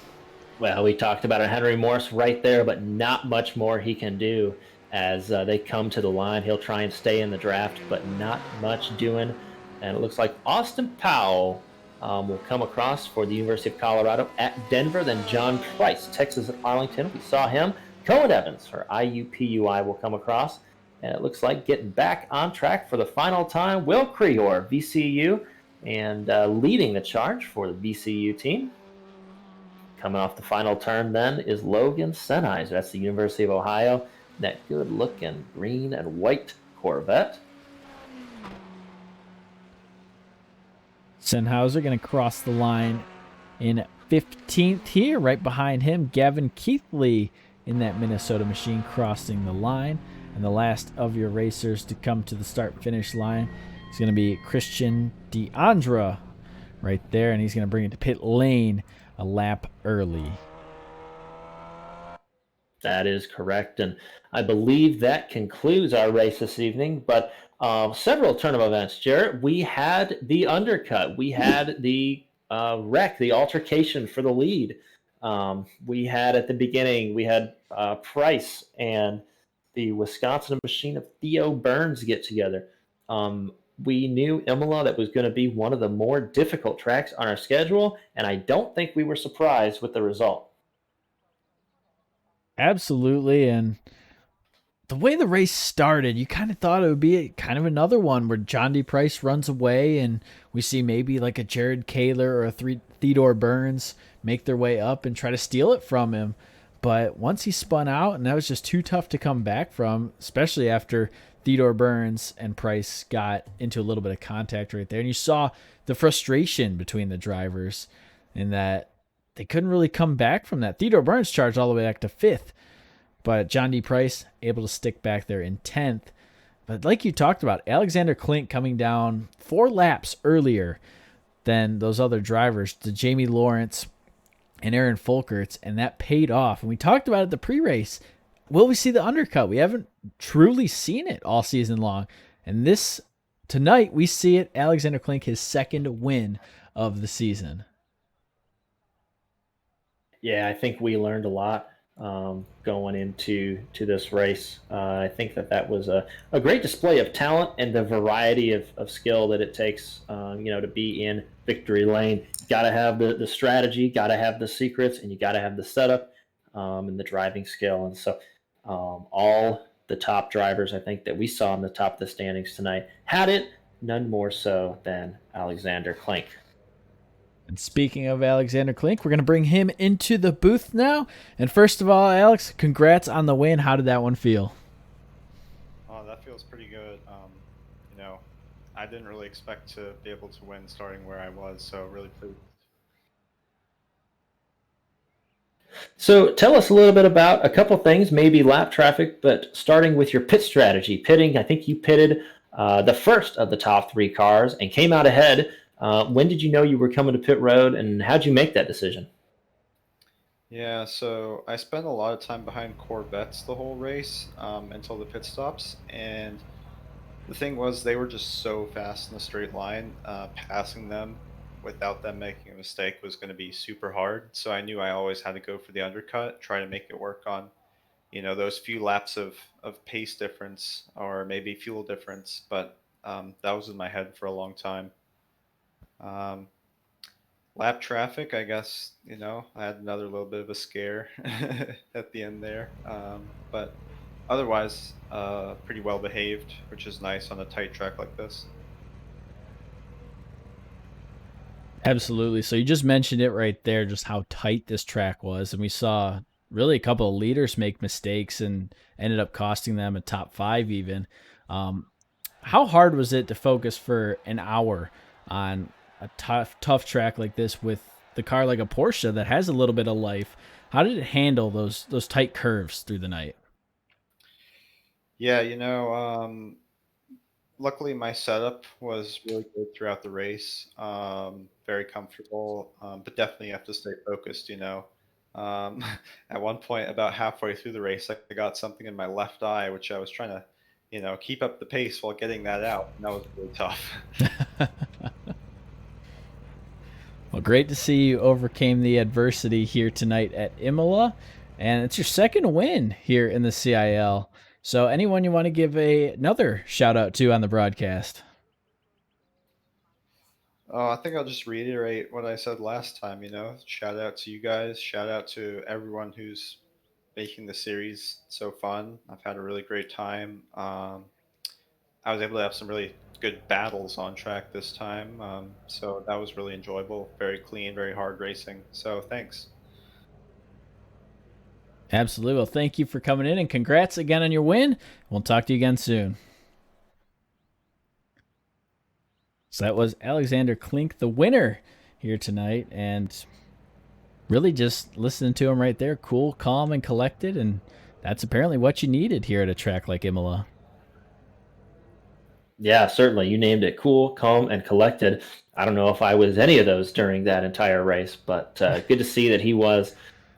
Well, we talked about Henry Morris right there, but not much more he can do as they come to the line. He'll try and stay in the draft, but not much doing. And it looks like Austin Powell will come across for the University of Colorado at Denver. Then John Price, Texas at Arlington. We saw him. Cohen Evans for IUPUI will come across. And it looks like getting back on track for the final time, Will Creor, VCU, and leading the charge for the VCU team. Coming off the final turn then is Logan Sennheiser. That's the University of Ohio. That good-looking green and white Corvette. Sennheiser going to cross the line in 15th here. Right behind him, Gavin Keithley in that Minnesota machine crossing the line. And the last of your racers to come to the start-finish line is going to be Christian DeAndra right there. And he's going to bring it to pit lane a lap early. That is correct, and I believe that concludes our race this evening. But several tournament events, Jarrett. We had the undercut. We had the wreck, the altercation for the lead. We had at the beginning, we had Price and the Wisconsin machine of Theo Burns get together. We knew Imola that was going to be one of the more difficult tracks on our schedule, and I don't think we were surprised with the result. Absolutely, and the way the race started, you kind of thought it would be kind of another one where John D. Price runs away, and we see maybe like a Jared Kaler or a Theodore Burns make their way up and try to steal it from him. But once he spun out, and that was just too tough to come back from, especially after Theodore Burns and Price got into a little bit of contact right there. And you saw the frustration between the drivers in that they couldn't really come back from that. Theodore Burns charged all the way back to 5th, but John D. Price able to stick back there in 10th. But like you talked about, Alexander Klenk coming down 4 laps earlier than those other drivers, to Jamie Lawrence and Aaron Folkerts, and that paid off. And we talked about it the pre-race. Will we see the undercut? We haven't truly seen it all season long. And tonight we see it. Alexander Klenk, his 2nd win of the season. Yeah, I think we learned a lot going into this race. I think that was a great display of talent and the variety of skill that it takes, to be in victory lane. You got to have the strategy, got to have the secrets, and you got to have the setup and the driving skill. And so all the top drivers, I think, that we saw on the top of the standings tonight had it, none more so than Alexander Klenk. And speaking of Alexander Klenk, we're going to bring him into the booth now. And first of all, Alex, congrats on the win. How did that one feel? Oh, that feels pretty good. I didn't really expect to be able to win starting where I was, so really pleased. So tell us a little bit about a couple things, maybe lap traffic, but starting with your pit strategy. Pitting, I think you pitted the first of the top 3 cars and came out ahead When did you know you were coming to pit road, and how'd you make that decision? Yeah, so I spent a lot of time behind Corvettes the whole race until the pit stops, and the thing was they were just so fast in a straight line. Passing them without them making a mistake was going to be super hard. So I knew I always had to go for the undercut, try to make it work on those few laps of pace difference or maybe fuel difference. But that was in my head for a long time. Um, Lap traffic, I guess, I had another little bit of a scare at the end there. But otherwise, pretty well behaved, which is nice on a tight track like this. Absolutely. So you just mentioned it right there, just how tight this track was. And we saw really a couple of leaders make mistakes and ended up costing them a top five even. Um, how hard was it to focus for an hour on a tough track like this with the car like a Porsche that has a little bit of life? How did it handle those tight curves through the night? Yeah, luckily my setup was really good throughout the race. Very comfortable, but definitely you have to stay focused. Um, at one point, about halfway through the race, I got something in my left eye, which I was trying to, keep up the pace while getting that out. And that was really tough. Well, great to see you overcame the adversity here tonight at Imola, and it's your second win here in the CIL. So, anyone you want to give another shout out to on the broadcast? I think I'll just reiterate what I said last time. Shout out to you guys. Shout out to everyone who's making the series so fun. I've had a really great time. I was able to have some really good battles on track this time. So that was really enjoyable. Very clean, very hard racing. So thanks. Absolutely. Well, thank you for coming in, and congrats again on your win. We'll talk to you again soon. So that was Alexander Klink, the winner here tonight, and really just listening to him right there, cool, calm, and collected, and that's apparently what you needed here at a track like Imola. Yeah, certainly. You named it: cool, calm, and collected. I don't know if I was any of those during that entire race, but good to see that he was.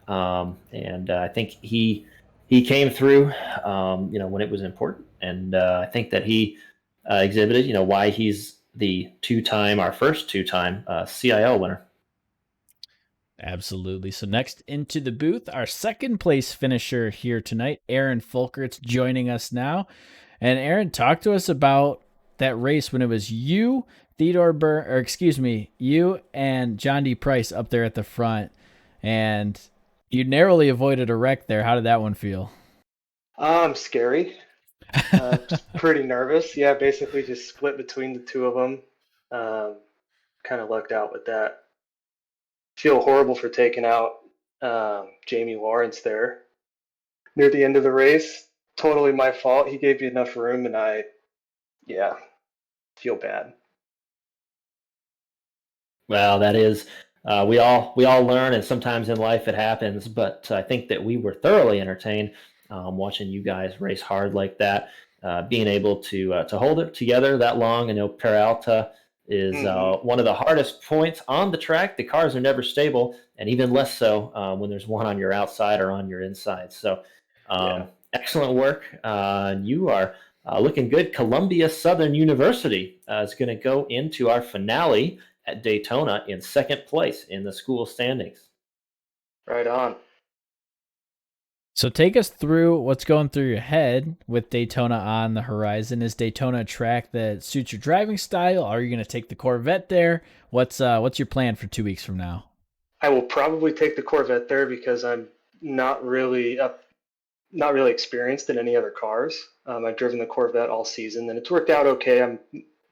And I think he came through, when it was important. And I think that he exhibited, why he's the our first two-time CIL winner. Absolutely. So next into the booth, our second place finisher here tonight, Aaron Folkert's joining us now. And Aaron, talk to us about that race when it was you, you and John D. Price up there at the front, and you narrowly avoided a wreck there. How did that one feel? Scary. Just pretty nervous. Yeah, basically just split between the two of them. Kind of lucked out with that. Feel horrible for taking out Jamie Lawrence there near the end of the race. Totally my fault. He gave me enough room, and yeah, feel bad. Well, that is, we all learn, and sometimes in life it happens. But I think that we were thoroughly entertained watching you guys race hard like that, being able to hold it together that long. I know Peralta is one of the hardest points on the track. The cars are never stable, and even less so when there's one on your outside or on your inside. So, Yeah. excellent work. You are looking good. Columbia Southern University is going to go into our finale at Daytona in second place in the school standings. Right on. So take us through what's going through your head with Daytona on the horizon. Is Daytona a track that suits your driving style? Are you going to take the Corvette there? What's your plan for 2 weeks from now? I will probably take the Corvette there because I'm not really experienced in any other cars. I've driven the Corvette all season, and it's worked out okay. I'm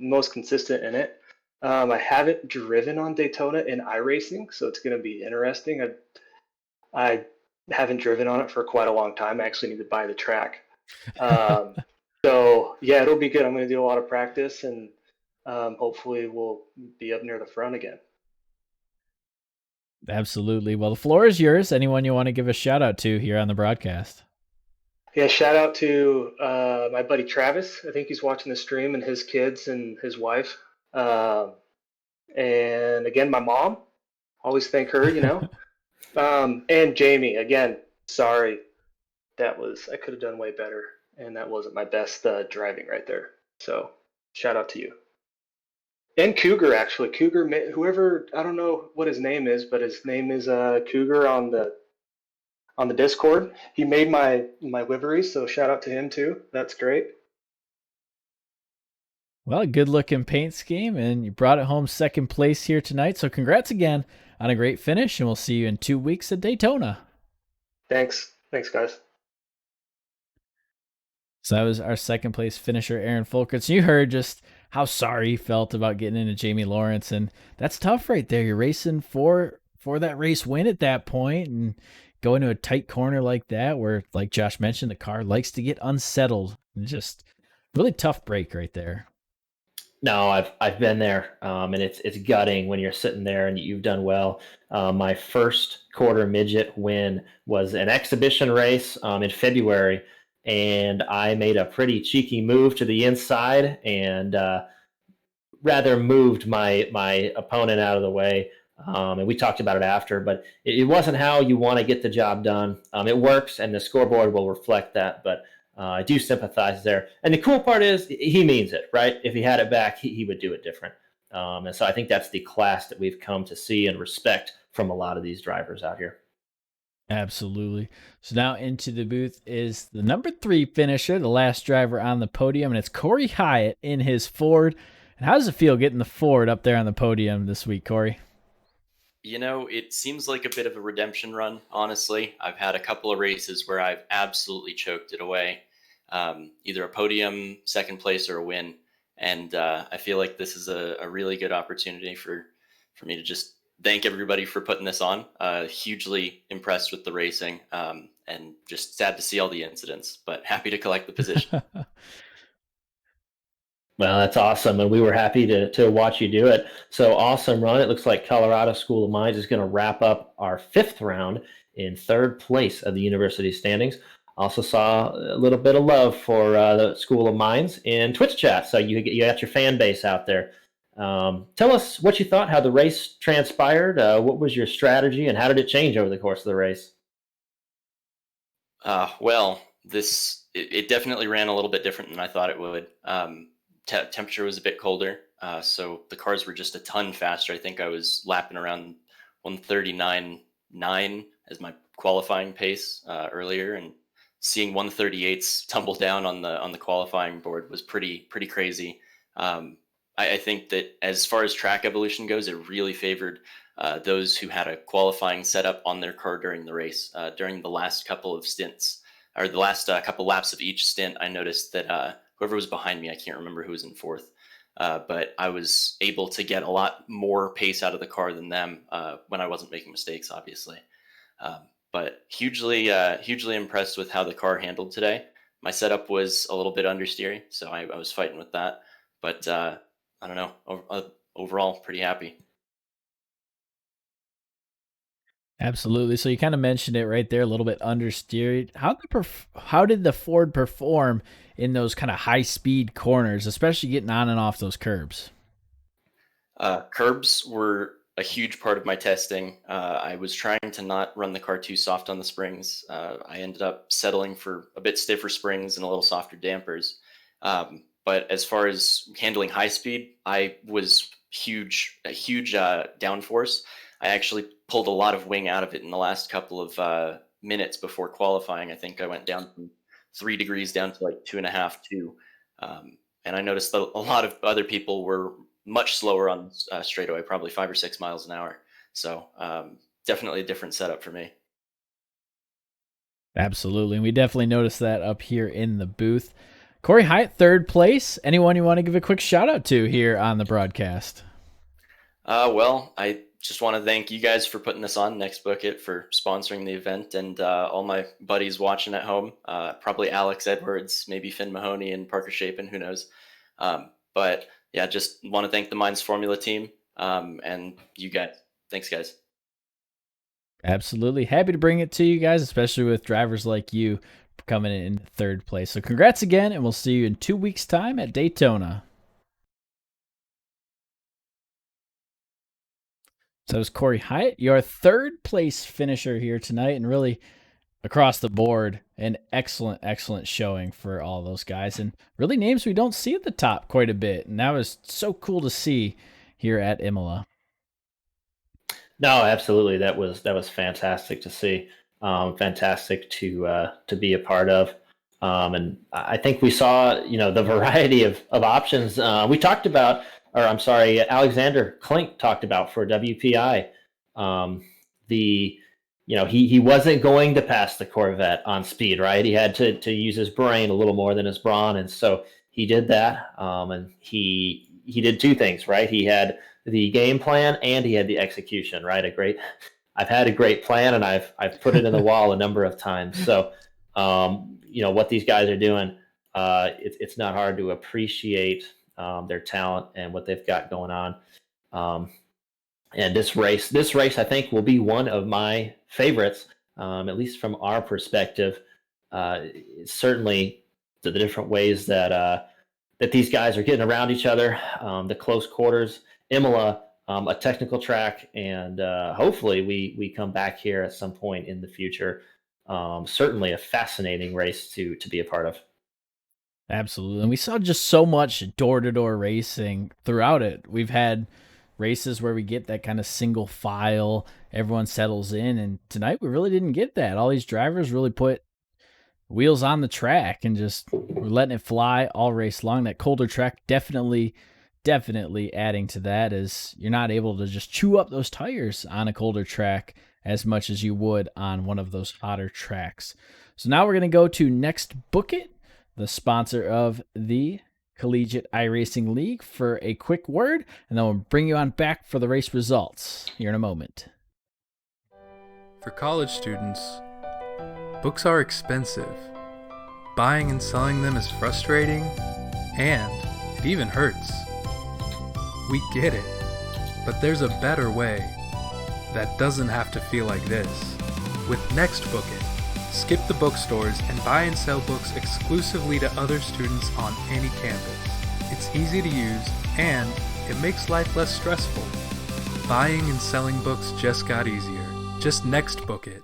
most consistent in it. I haven't driven on Daytona in iRacing, so it's going to be interesting. I haven't driven on it for quite a long time. I actually need to buy the track. Um, so yeah, it'll be good. I'm going to do a lot of practice, and hopefully we'll be up near the front again. Absolutely. Well, the floor is yours. Anyone you want to give a shout out to here on the broadcast? Yeah, shout out to my buddy Travis. I think he's watching the stream, and his kids and his wife. Um And again, my mom, always thank her, you know. And Jamie, again, sorry, I could have done way better, and that wasn't my best driving right there. So shout out to you. And Cougar, actually, whoever, I don't know what his name is, but his name is Cougar on the Discord. He made my livery, so shout out to him too. That's great. Well, good looking paint scheme, and you brought it home second place here tonight. So congrats again on a great finish, and we'll see you in 2 weeks at Daytona. Thanks, guys. So that was our second place finisher, Aaron Folkerts. You heard just how sorry he felt about getting into Jamie Lawrence, and that's tough right there. You're racing for that race win at that point, and go into a tight corner like that, where, like Josh mentioned, the car likes to get unsettled. And just really tough break right there. No, I've been there, and it's gutting when you're sitting there and you've done well. My first quarter midget win was an exhibition race in February, and I made a pretty cheeky move to the inside and rather moved my opponent out of the way. And we talked about it after, but it wasn't how you want to get the job done. It works, and the scoreboard will reflect that. But I do sympathize there. And the cool part is he means it, right? If he had it back, he would do it different. And so I think that's the class that we've come to see and respect from a lot of these drivers out here. Absolutely. So now into the booth is the number 3 finisher, the last driver on the podium, and it's Corey Hyatt in his Ford. And how does it feel getting the Ford up there on the podium this week, Corey? You know, it seems like a bit of a redemption run, honestly. I've had a couple of races where I've absolutely choked it away, either a podium, second place, or a win. And I feel like this is a really good opportunity for me to just thank everybody for putting this on. Hugely impressed with the racing, and just sad to see all the incidents, but happy to collect the position. Well, that's awesome, and we were happy to watch you do it. So awesome run! It looks like Colorado School of Mines is going to wrap up our 5th round in 3rd place of the university standings. Also saw a little bit of love for the School of Mines in Twitch chat, so you got your fan base out there. Tell us what you thought, how the race transpired, what was your strategy, and how did it change over the course of the race? Well, it definitely ran a little bit different than I thought it would. Temperature was a bit colder, so the cars were just a ton faster. I think I was lapping around 139.9 as my qualifying pace earlier, and seeing 138s tumble down on the qualifying board was pretty crazy. I think that as far as track evolution goes, it really favored those who had a qualifying setup on their car during the race. During the last couple of stints, or the last couple laps of each stint, I noticed that whoever was behind me, I can't remember who was in 4th, but I was able to get a lot more pace out of the car than them when I wasn't making mistakes, obviously. But hugely impressed with how the car handled today. My setup was a little bit understeery, so I was fighting with that. But I don't know. Overall, pretty happy. Absolutely. So you kind of mentioned it right there, a little bit understeered. How did the Ford perform in those kind of high speed corners, especially getting on and off those curbs? Curbs were a huge part of my testing. I was trying to not run the car too soft on the springs. I ended up settling for a bit stiffer springs and a little softer dampers. But as far as handling high speed, I was a huge downforce. I actually pulled a lot of wing out of it in the last couple of minutes before qualifying. I think I went down from 3 degrees down to like 2.5, 2. And I noticed that a lot of other people were much slower on straightaway, probably 5 or 6 miles an hour. So definitely a different setup for me. Absolutely. And we definitely noticed that up here in the booth. Corey Hyatt, 3rd place. Anyone you want to give a quick shout out to here on the broadcast? Well, I just want to thank you guys for putting this on, NextBookIt for sponsoring the event, and all my buddies watching at home. Probably Alex Edwards, maybe Finn Mahoney and Parker Chapin, who knows. But yeah, just want to thank the Minds Formula team and you guys. Thanks, guys. Absolutely. Happy to bring it to you guys, especially with drivers like you coming in 3rd place. So congrats again, and we'll see you in 2 weeks' time at Daytona. So it was Corey Hyatt, your third place finisher here tonight, and really across the board, an excellent showing for all those guys, and really names we don't see at the top quite a bit, and that was so cool to see here at Imola. No, absolutely. That was fantastic to see. Fantastic to be a part of. And I think we saw, the variety of options. We talked about, or I'm sorry, Alexander Klink talked about for WPI. He wasn't going to pass the Corvette on speed, right? He had to use his brain a little more than his brawn, and so he did that. And he did two things, right? He had the game plan and he had the execution, right? I've had a great plan and I've put it in the wall a number of times. So, what these guys are doing, it's not hard to appreciate their talent and what they've got going on. And this race, I think, will be one of my favorites, at least from our perspective. Certainly, the different ways that these guys are getting around each other, the close quarters, Imola, a technical track, and hopefully we come back here at some point in the future. Certainly a fascinating race to be a part of. Absolutely. And we saw just so much door-to-door racing throughout it. We've had races where we get that kind of single file, everyone settles in, and tonight we really didn't get that. All these drivers really put wheels on the track and just we're letting it fly all race long. That colder track definitely adding to that, as you're not able to just chew up those tires on a colder track as much as you would on one of those hotter tracks. So now we're going to go to NextBookIt, the sponsor of the Collegiate iRacing League, for a quick word, and then we'll bring you on back for the race results here in a moment. For college students, books are expensive. Buying and selling them is frustrating, and it even hurts. We get it, but there's a better way that doesn't have to feel like this. With NextBookIt, skip the bookstores and buy and sell books exclusively to other students on any campus. It's easy to use, and it makes life less stressful. Buying and selling books just got easier. Just NextBookIt.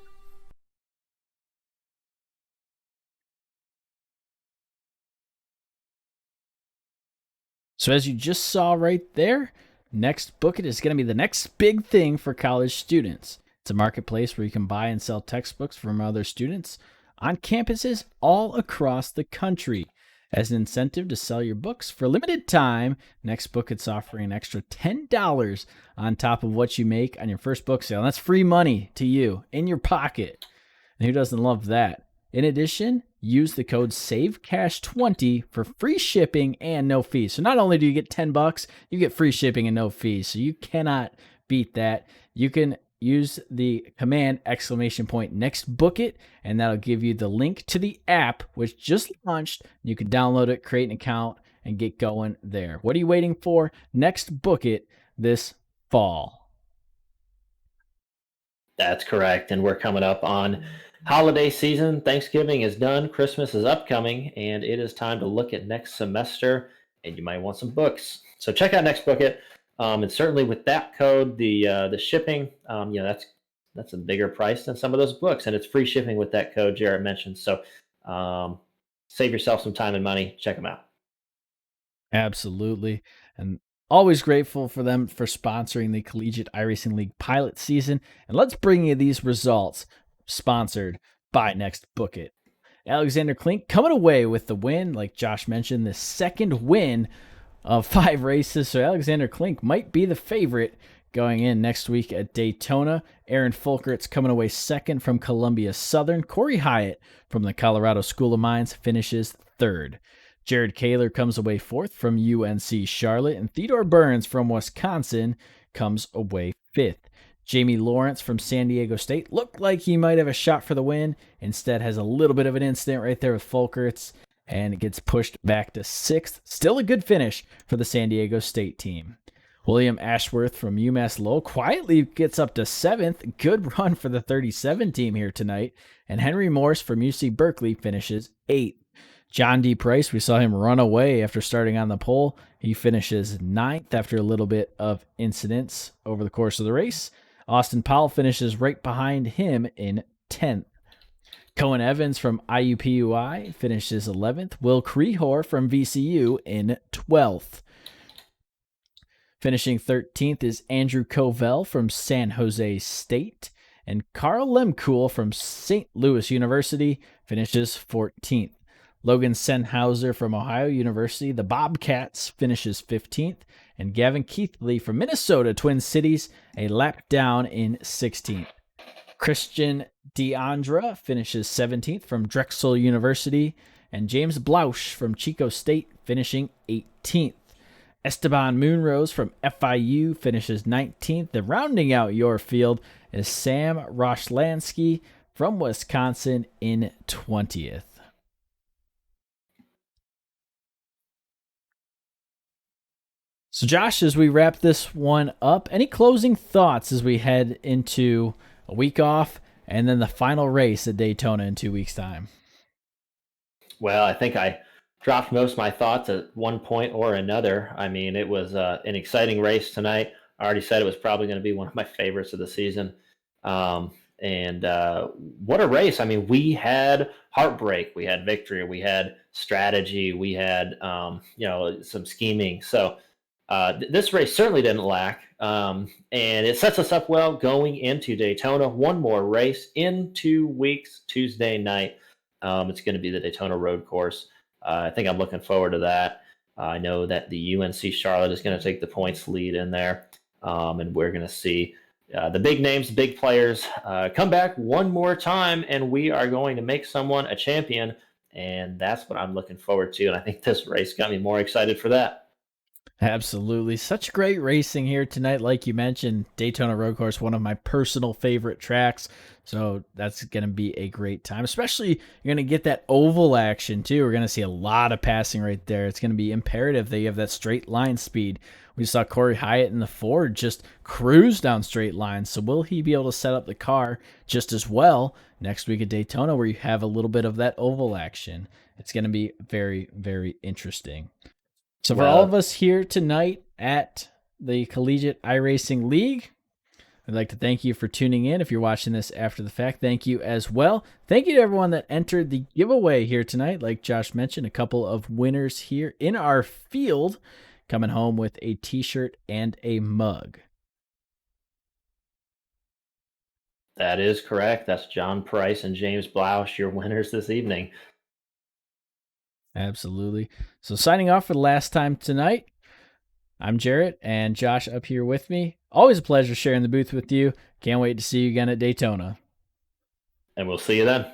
So as you just saw right there, NextBookIt is going to be the next big thing for college students. It's a marketplace where you can buy and sell textbooks from other students on campuses all across the country. As an incentive to sell your books for a limited time, NextBookIt's offering an extra $10 on top of what you make on your first book sale. And that's free money to you in your pocket. And who doesn't love that? In addition, use the code SAVECASH20 for free shipping and no fees. So not only do you get $10, you get free shipping and no fees. So you cannot beat that. You can use the command !NextBookIt, and that'll give you the link to the app, which just launched. You can download it, create an account, and get going there. What are you waiting for? NextBookIt this fall. That's correct. And we're coming up on holiday season. Thanksgiving is done. Christmas is upcoming, and it is time to look at next semester, and you might want some books. So check out NextBookIt. And certainly with that code, the shipping, that's a bigger price than some of those books, and it's free shipping with that code Jarrett mentioned. So save yourself some time and money. Check them out. Absolutely. And always grateful for them for sponsoring the Collegiate iRacing League pilot season. And let's bring you these results sponsored by NextBookIt. Alexander Klink coming away with the win, like Josh mentioned, the second win of 5 races. So Alexander Klink might be the favorite going in next week at Daytona. Aaron Folkert's coming away second from Columbia Southern. Corey Hyatt from the Colorado School of Mines finishes third. Jared Kaler comes away fourth from UNC Charlotte, and Theodore Burns from Wisconsin comes away fifth. Jamie Lawrence from San Diego State looked like he might have a shot for the win. Instead has a little bit of an incident right there with Folkerts, and it gets pushed back to sixth. Still a good finish for the San Diego State team. William Ashworth from UMass Lowell quietly gets up to seventh. Good run for the 37 team here tonight. And Henry Morse from UC Berkeley finishes eighth. John D. Price, we saw him run away after starting on the pole. He finishes 9th after a little bit of incidents over the course of the race. Austin Powell finishes right behind him in 10th. Cohen Evans from IUPUI finishes 11th. Will Krehor from VCU in 12th. Finishing 13th is Andrew Covell from San Jose State. And Carl Lemkuhl from St. Louis University finishes 14th. Logan Senhauser from Ohio University, the Bobcats, finishes 15th. And Gavin Keithley from Minnesota Twin Cities, a lap down in 16th. Christian Deandra finishes 17th from Drexel University. And James Blausch from Chico State finishing 18th. Esteban Moonrose from FIU finishes 19th. And rounding out your field is Sam Roshlansky from Wisconsin in 20th. So Josh, as we wrap this one up, any closing thoughts as we head into a week off and then the final race at Daytona in 2 weeks' time? Well, I think I dropped most of my thoughts at one point or another. I mean, it was an exciting race tonight. I already said it was probably going to be one of my favorites of the season. And what a race. I mean, we had heartbreak, we had victory, we had strategy, we had, some scheming. So this race certainly didn't lack. And it sets us up well going into Daytona. One more race in 2 weeks, Tuesday night. It's going to be the Daytona Road Course. I think I'm looking forward to that. I know that the UNC Charlotte is going to take the points lead in there. And we're going to see the big names, big players come back one more time, and we are going to make someone a champion. And that's what I'm looking forward to. And I think this race got me more excited for that. Absolutely. Such great racing here tonight. Like you mentioned, Daytona Road Course, one of my personal favorite tracks. So that's going to be a great time. Especially, you're going to get that oval action, too. We're going to see a lot of passing right there. It's going to be imperative that you have that straight line speed. We saw Corey Hyatt in the Ford just cruise down straight lines. So will he be able to set up the car just as well next week at Daytona, where you have a little bit of that oval action? It's going to be very, very interesting. So for all of us here tonight at the Collegiate iRacing League, I'd like to thank you for tuning in. If you're watching this after the fact, thank you as well. Thank you to everyone that entered the giveaway here tonight. Like Josh mentioned, a couple of winners here in our field coming home with a t-shirt and a mug. That is correct. That's John Price and James Blausch, your winners this evening. Absolutely. So signing off for the last time tonight, I'm Jarrett and Josh up here with me. Always a pleasure sharing the booth with you. Can't wait to see you again at Daytona. And we'll see you then.